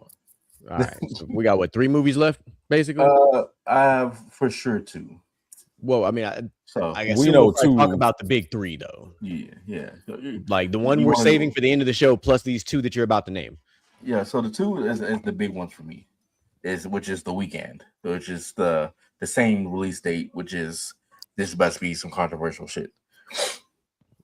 All right, so we got 3 movies left, basically. I have for sure 2. Well, I mean, I guess we we know know two. talk about the big 3 though. Yeah. Like the one You we're wanna- saving for the end of the show, plus these 2 that you're about to name. Yeah, so the 2 is the big ones for me, which is The Weeknd, which is the same release date, which is this about to be some controversial shit.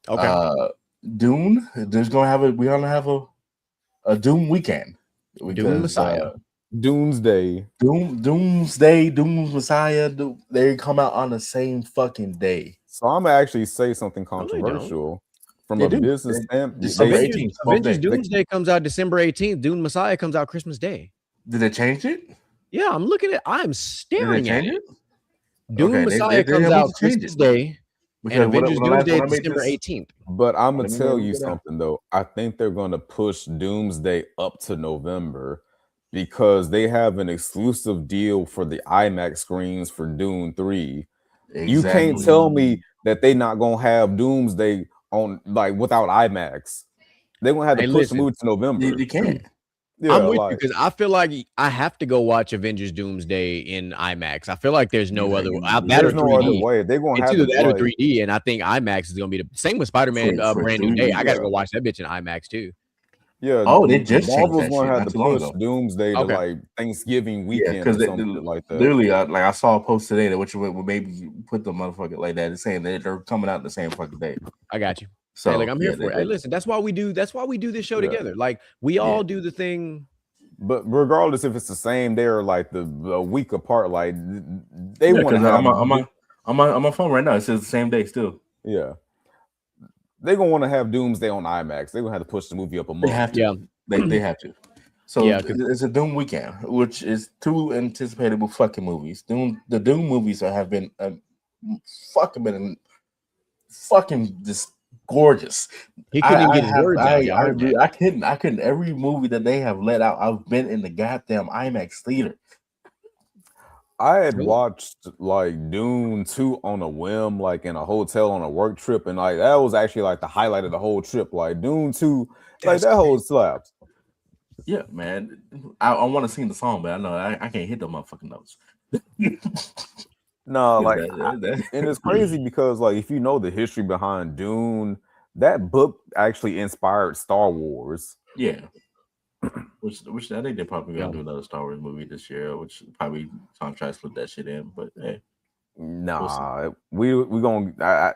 Okay. Dune, we're gonna have a Doom weekend. Doom Messiah. Doomsday. Doomsday, Doom's Messiah. They come out on the same fucking day. So I'm gonna actually say something No, they don't. controversial from They a do. business standpoint. December They, 18th. Avengers Day. Doomsday comes out December 18th. Doom Messiah comes out Christmas Day. Did they change it? Yeah, I'm looking at. I'm Did they staring at change it. it? Doom Okay, Messiah they comes have out to change Christmas it. Day, and Because Avengers when I Doomsday made December this, 18th. but I'm gonna Let me tell get you it out. something though. I think they're gonna push Doomsday up to November because they have an exclusive deal for the IMAX screens for Doom 3. You can't tell me that they not gonna have Doomsday on like without IMAX. They're gonna have to Hey, push the listen. movie to November. You can't. Yeah, I'm with you like because I feel like I have to go watch Avengers Doomsday in IMAX. I feel like there's no other that or there's no other 3D. way. They're gonna It's have either to that or like 3D, and I think IMAX is gonna be the same with Spider-Man For Brand New Day. 3D, I gotta yeah. go watch that bitch in IMAX too. yeah. Oh, they just changed Marvel's that gonna shit have not to too long push ago. Doomsday to Okay. like Thanksgiving Yeah, weekend because or something like that. literally, like I saw a post today that which would maybe put the motherfucker like that. It's saying that they're coming out the same fucking day. I got you. So Hey, like I'm here yeah, for it. Hey, listen, that's why we do this show Yeah. together. Like we all do the thing. But regardless if it's the same day or like a week apart, like they want to have. I'm on my phone right now. It says the same day still. Yeah, they're gonna want to have Doomsday on IMAX. They're gonna have to push the movie up a month. They have to. Yeah. They have to. So Yeah, it's a Doom weekend, which is 2 anticipatable fucking movies. The Doom movies have been fucking just gorgeous. He couldn't even get his words out. I couldn't. Every movie that they have let out, I've been in the goddamn IMAX theater. I had watched like Dune 2 on a whim, like in a hotel on a work trip, and like that was actually like the highlight of the whole trip. Like Dune 2, like that whole slaps. Yeah, man. I want to sing the song, but I know I can't hit the motherfucking notes. No, like, and it's crazy because like if you know the history behind Dune, that book actually inspired Star Wars. Yeah. Which I think they're probably gonna do another Star Wars movie this year, which probably Tom tries to put that shit in, but hey. Nah, we gonna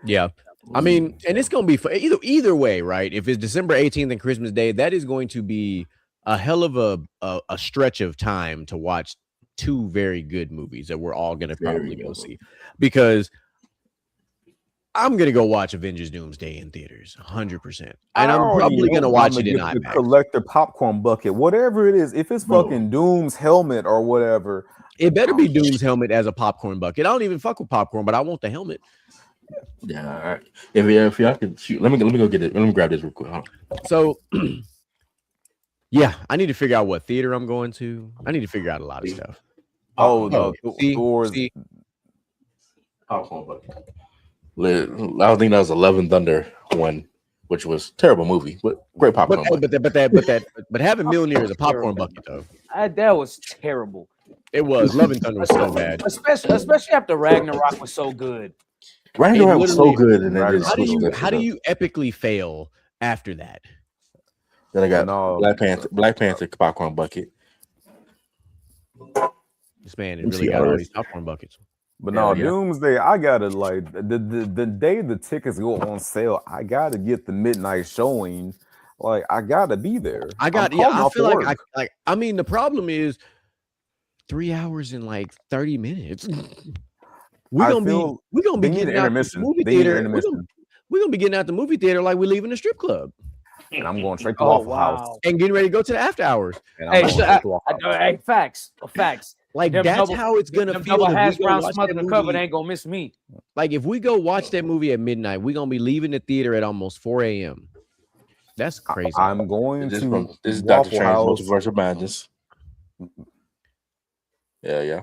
yeah. I mean, and it's gonna be for either way, right? If it's December 18th and Christmas Day, that is going to be a hell of a stretch of time to watch 2 very good movies that we're all gonna probably go see. Because I'm gonna go watch Avengers Doomsday in theaters, 100%, and I'm probably gonna watch it in IMAX. The collector popcorn bucket, whatever it is. If it's fucking Doom's helmet or whatever, it better be Doom's helmet as a popcorn bucket. I don't even fuck with popcorn, but I want the helmet. Yeah, if y'all can shoot, let me go get it. Let me grab this real quick. So, yeah, I need to figure out what theater I'm going to. I need to figure out a lot of stuff. See. Popcorn bucket. I think that was 11 Thunder one, which was a terrible movie, but great popcorn bucket. But having Mjolnir as a popcorn bucket though, that was terrible. It was. Love and Thunder was so bad, especially after Ragnarok was so good. Ragnarok was so good, and then how do you epically fail after that? Then I got Black Panther popcorn bucket. This man really got all these popcorn buckets. But Doomsday, I gotta like the day the tickets go on sale, I gotta get the midnight showing. Like I gotta be there. I feel like I mean the problem is 3 hours and like 30 minutes. We're gonna be getting out the movie theater. We're gonna be getting out the movie theater like we're leaving the strip club. And I'm going straight to Waffle House and getting ready to go to the after hours. Hey, facts. Like that's how it's gonna feel. Double hash brown smothered the cover ain't gonna miss me. Like if we go watch that movie at midnight, we're gonna be leaving the theater at almost 4 a.m. That's crazy. I'm going this to this is Dr. Strange Multiverse of Madness. Yeah.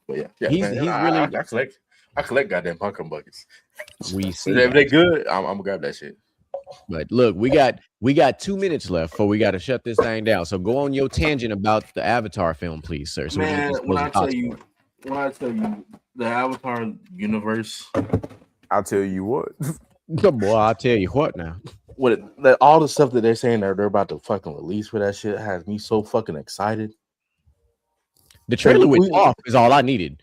But yeah, he's man, really. I collect goddamn popcorn buckets. We see if they good, I'm gonna grab that shit. But look, we got 2 minutes left before we got to shut this thing down. So go on your tangent about the Avatar film, please, sir. So man, when I tell you the Avatar universe, I'll tell you what. Boy, I'll tell you what now. All the stuff that they're saying they're about to fucking release for that shit has me so fucking excited. The trailer with off is all I needed.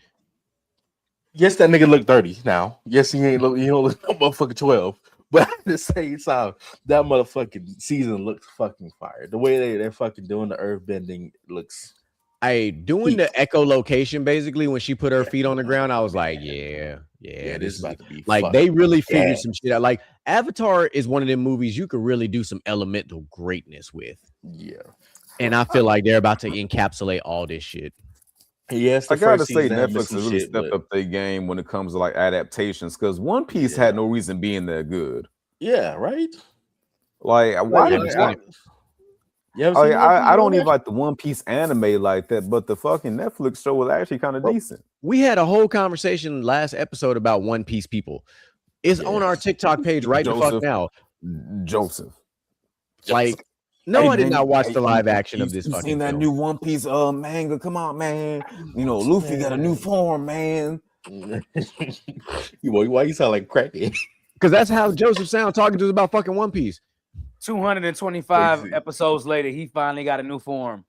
Yes, that nigga look 30 now. Yes, he don't look no motherfucking 12. But at the same time, that motherfucking season looks fucking fire. The way they're fucking doing the earth bending looks. Doing the echolocation basically when she put her feet on the ground, I was like, yeah, this is about to be like they really figured yeah. some shit out. Like Avatar is one of them movies you could really do some elemental greatness with. Yeah. And I feel like they're about to encapsulate all this shit. Yes, I gotta say Netflix has really stepped up their game when it comes to like adaptations because One Piece had no reason being that good. Yeah, right. Like why? I don't even like the One Piece anime like that, but the fucking Netflix show was actually kind of decent. We had a whole conversation last episode about One Piece people. It's on our TikTok page right the fuck now. Joseph. Like, no, I did not watch the live action of this fucking seen that film. new One Piece manga. Come on, man. You know, Luffy got a new form, man. Why you sound like crackhead? Because that's how Joseph sounds talking to us about fucking One Piece. 225 episodes later, he finally got a new form.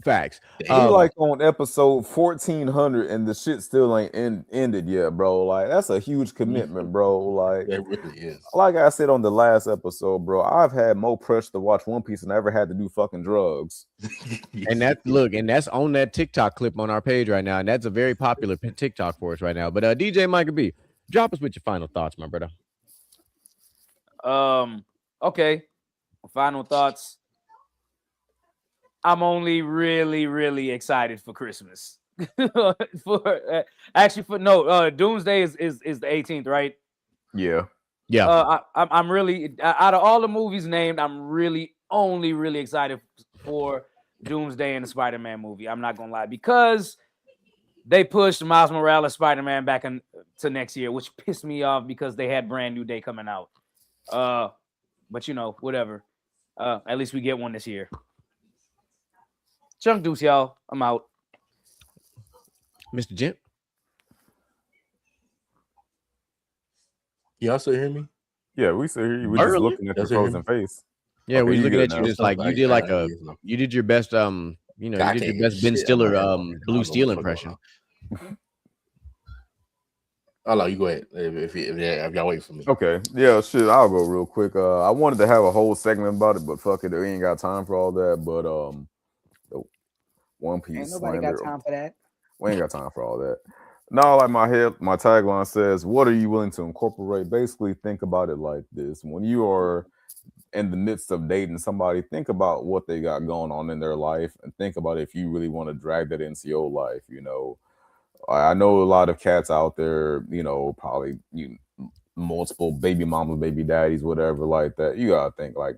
Facts. He like on episode 1400 and the shit still ain't ended yet, bro. Like that's a huge commitment, bro. Like it really is. Like I said on the last episode, bro, I've had more pressure to watch One Piece than I ever had to do fucking drugs. And that's on that TikTok clip on our page right now, and that's a very popular TikTok for us right now. But DJ Micah B, drop us with your final thoughts, my brother. Okay. Final thoughts. I'm only really, really excited for Christmas. Doomsday is the 18th, right? Yeah. I'm really out of all the movies named, I'm really only really excited for Doomsday and the Spider-Man movie. I'm not gonna lie, because they pushed Miles Morales Spider-Man back to next year, which pissed me off because they had Brand New Day coming out. But you know, whatever. At least we get one this year. Chunk deuce, y'all. I'm out. Mr. Gent. Y'all still hear me? Yeah, we still hear you. We're just looking at your frozen face. Yeah, Okay, we're looking at now. you just like you did like you did your best you did your best Ben Stiller Blue Steel impression. Oh, you go ahead if y'all wait for me. Okay, yeah, shit, I'll go real quick. I wanted to have a whole segment about it, but fuck it, we ain't got time for all that. But One Piece. Ain't nobody got time for that. We ain't got time for all that. No, like my tagline says, what are you willing to incorporate? Basically, think about it like this. When you are in the midst of dating somebody, think about what they got going on in their life and think about if you really want to drag that into your life. You know, I know a lot of cats out there, you know, probably multiple baby mamas, baby daddies, whatever like that. You gotta think like,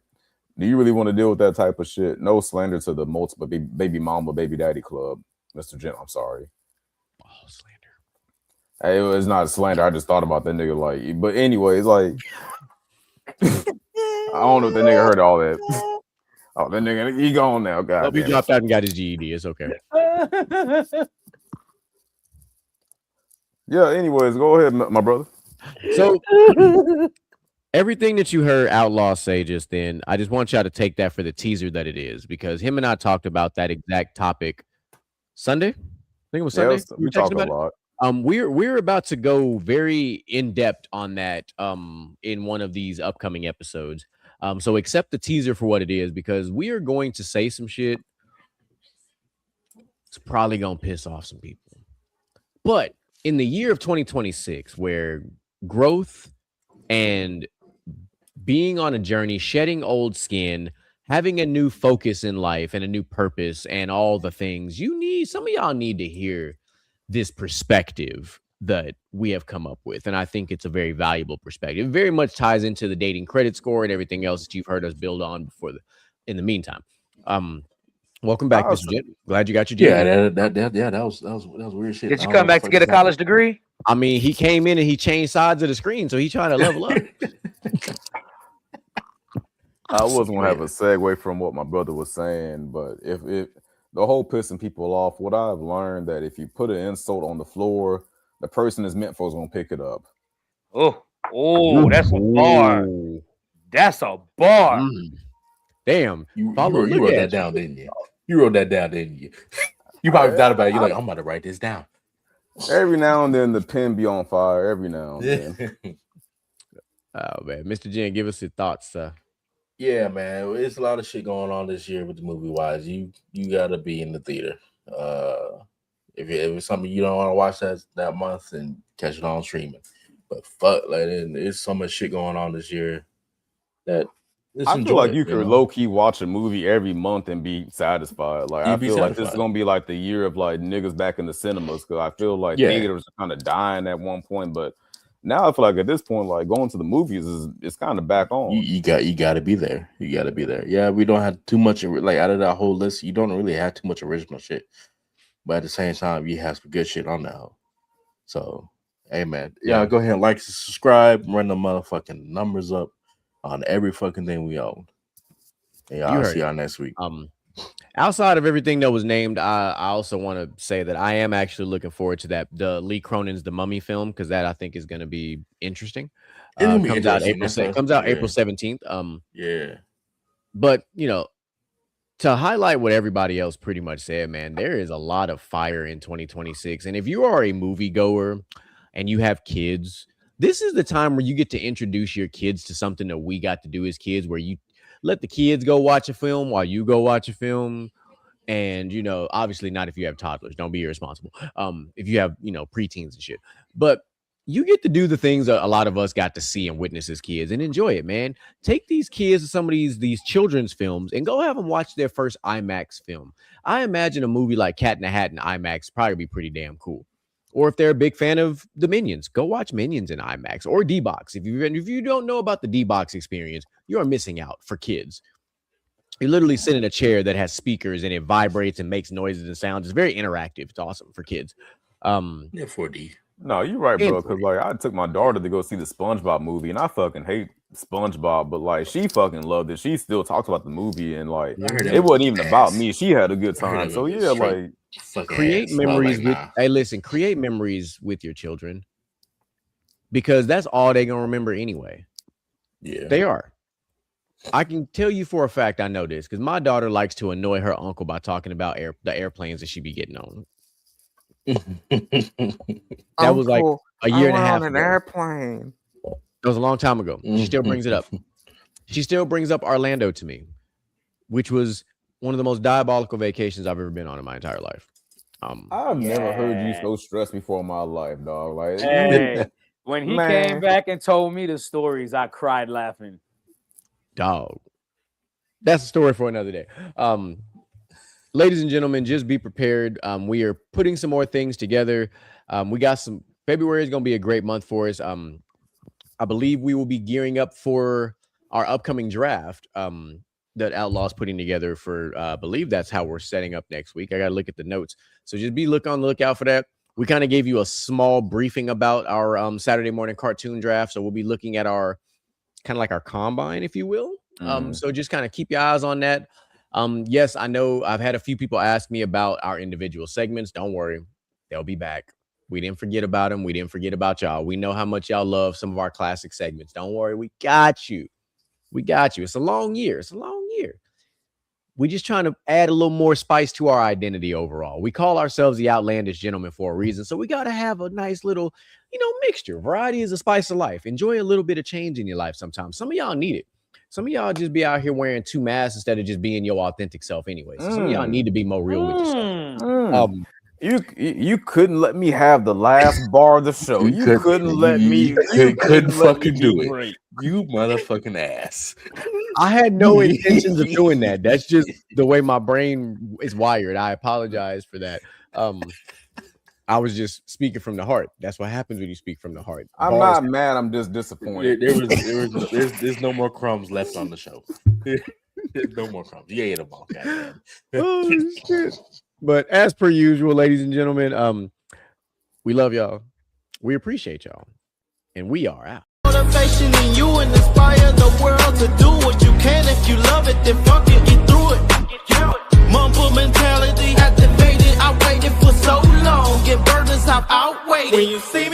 do you really want to deal with that type of shit? No slander to the multiple baby mama, baby daddy club, Mr. Jim. I'm sorry. Oh, slander. Hey, it was not slander. I just thought about that nigga like. But anyways, like, I don't know if that nigga heard all that. Oh, that nigga, he gone now. God, he dropped out and got his GED. It's okay. Yeah. Anyways, go ahead, my brother. So. Everything that you heard Outlaw say just then, I just want y'all to take that for the teaser that it is, because him and I talked about that exact topic Sunday. I think it was Sunday. Yeah, we talked a lot. We're about to go very in depth on that in one of these upcoming episodes. So accept the teaser for what it is, because we are going to say some shit. It's probably gonna piss off some people. But in the year of 2026, where growth and being on a journey, shedding old skin, having a new focus in life and a new purpose and all the things, some of y'all need to hear this perspective that we have come up with. And I think it's a very valuable perspective. It very much ties into the dating credit score and everything else that you've heard us build on in the meantime. Welcome back, Mr. Jet. Glad you got your GED. That was weird shit. Did you come back to get a college degree? I mean, he came in and he changed sides of the screen, so he's trying to level up. I wasn't gonna have a segue from what my brother was saying, but if the whole pissing people off, what I've learned that if you put an insult on the floor, the person is meant for is gonna pick it up. Oh, that's a bar. That's a bar. Damn. You wrote that down, didn't you? You wrote that down, didn't you? You probably thought about it. You're like, I'm about to write this down. Every now and then the pen be on fire. Every now and then. Oh man, Mr. Jen, give us your thoughts. Yeah, man, it's a lot of shit going on this year with the movie wise. You gotta be in the theater. If it's something you don't want to watch that month, and catch it on streaming. But fuck, like, there's so much shit going on this year that I feel like you could low key watch a movie every month and be satisfied. Like I feel like this is gonna be like the year of like niggas back in the cinemas, because I feel like theaters are kind of dying at one point, but now I feel like at this point, like going to the movies is kind of back on. You got to be there. You got to be there. Yeah, we don't have too much like out of that whole list. You don't really have too much original shit, but at the same time, you have some good shit on that. So, hey man, go ahead and like, subscribe, run the motherfucking numbers up on every fucking thing we own. And I'll see y'all next week. Outside of everything that was named, I also want to say that I am actually looking forward to the Lee Cronin's The Mummy film, because that I think is going to be interesting. Comes out April 17th. Yeah. But to highlight what everybody else pretty much said, man, there is a lot of fire in 2026. And if you are a moviegoer and you have kids, this is the time where you get to introduce your kids to something that we got to do as kids, where you let the kids go watch a film while you go watch a film. And, obviously not if you have toddlers. Don't be irresponsible. If you have, preteens and shit. But you get to do the things that a lot of us got to see and witness as kids and enjoy it, man. Take these kids to some of these children's films and go have them watch their first IMAX film. I imagine a movie like Cat in the Hat in IMAX probably be pretty damn cool. Or if they're a big fan of the Minions, go watch Minions in IMAX or D-Box. If you don't know about the D-Box experience, you are missing out for kids. You literally sit in a chair that has speakers and it vibrates and makes noises and sounds. It's very interactive. It's awesome for kids. 4D. No, you're right, bro. Because like I took my daughter to go see the SpongeBob movie, and I fucking hate SpongeBob, but like she fucking loved it. She still talks about the movie, and like it wasn't even about me. She had a good time. So yeah, like create memories with. Hey, listen, create memories with your children, because that's all they're gonna remember anyway. Yeah, they are. I can tell you for a fact I know this, because my daughter likes to annoy her uncle by talking about the airplanes that she be getting on. That was like a year and a half on an airplane. It was a long time ago. She still brings it up. She still brings up Orlando to me, which was one of the most diabolical vacations I've ever been on in my entire life. I've never heard you so stressed before in my life, dog. Like when he came back and told me the stories, I cried laughing. Dog. That's a story for another day. Ladies and gentlemen, just be prepared. We are putting some more things together. We got some. February is going to be a great month for us. I believe we will be gearing up for our upcoming draft that Outlaw's putting together for. I believe that's how we're setting up next week. I got to look at the notes. So just be on the lookout for that. We kind of gave you a small briefing about our Saturday morning cartoon draft. So we'll be looking at our kind of like our combine, if you will. So just kind of keep your eyes on that. Yes, I know I've had a few people ask me about our individual segments. Don't worry, they'll be back. We didn't forget about them. We didn't forget about y'all. We know how much y'all love some of our classic segments. Don't worry, we got you. We got you. It's a long year. It's a long year. We're just trying to add a little more spice to our identity overall. We call ourselves the Outlandish Gentlemen for a reason. So we got to have a nice little, mixture. Variety is a spice of life. Enjoy a little bit of change in your life sometimes. Some of y'all need it. Some of y'all just be out here wearing two masks instead of just being your authentic self anyway. So some of y'all need to be more real with yourself. You couldn't let me have the last bar of the show. You couldn't let me. You couldn't fucking do it. Great. You motherfucking ass. I had no intentions of doing that. That's just the way my brain is wired. I apologize for that. I was just speaking from the heart. That's what happens when you speak from the heart. I'm not mad. I'm just disappointed. There's no more crumbs left on the show. There's no more crumbs. You ate them all. Oh, shit. But as per usual, ladies and gentlemen, we love y'all. We appreciate y'all. And we are out. Motivation in you and inspire the world to do what you can. If you love it, then fuck it, get through it. Mumble mentality activated. I waited for so long. Get burdens, I've outweighed. When you see me.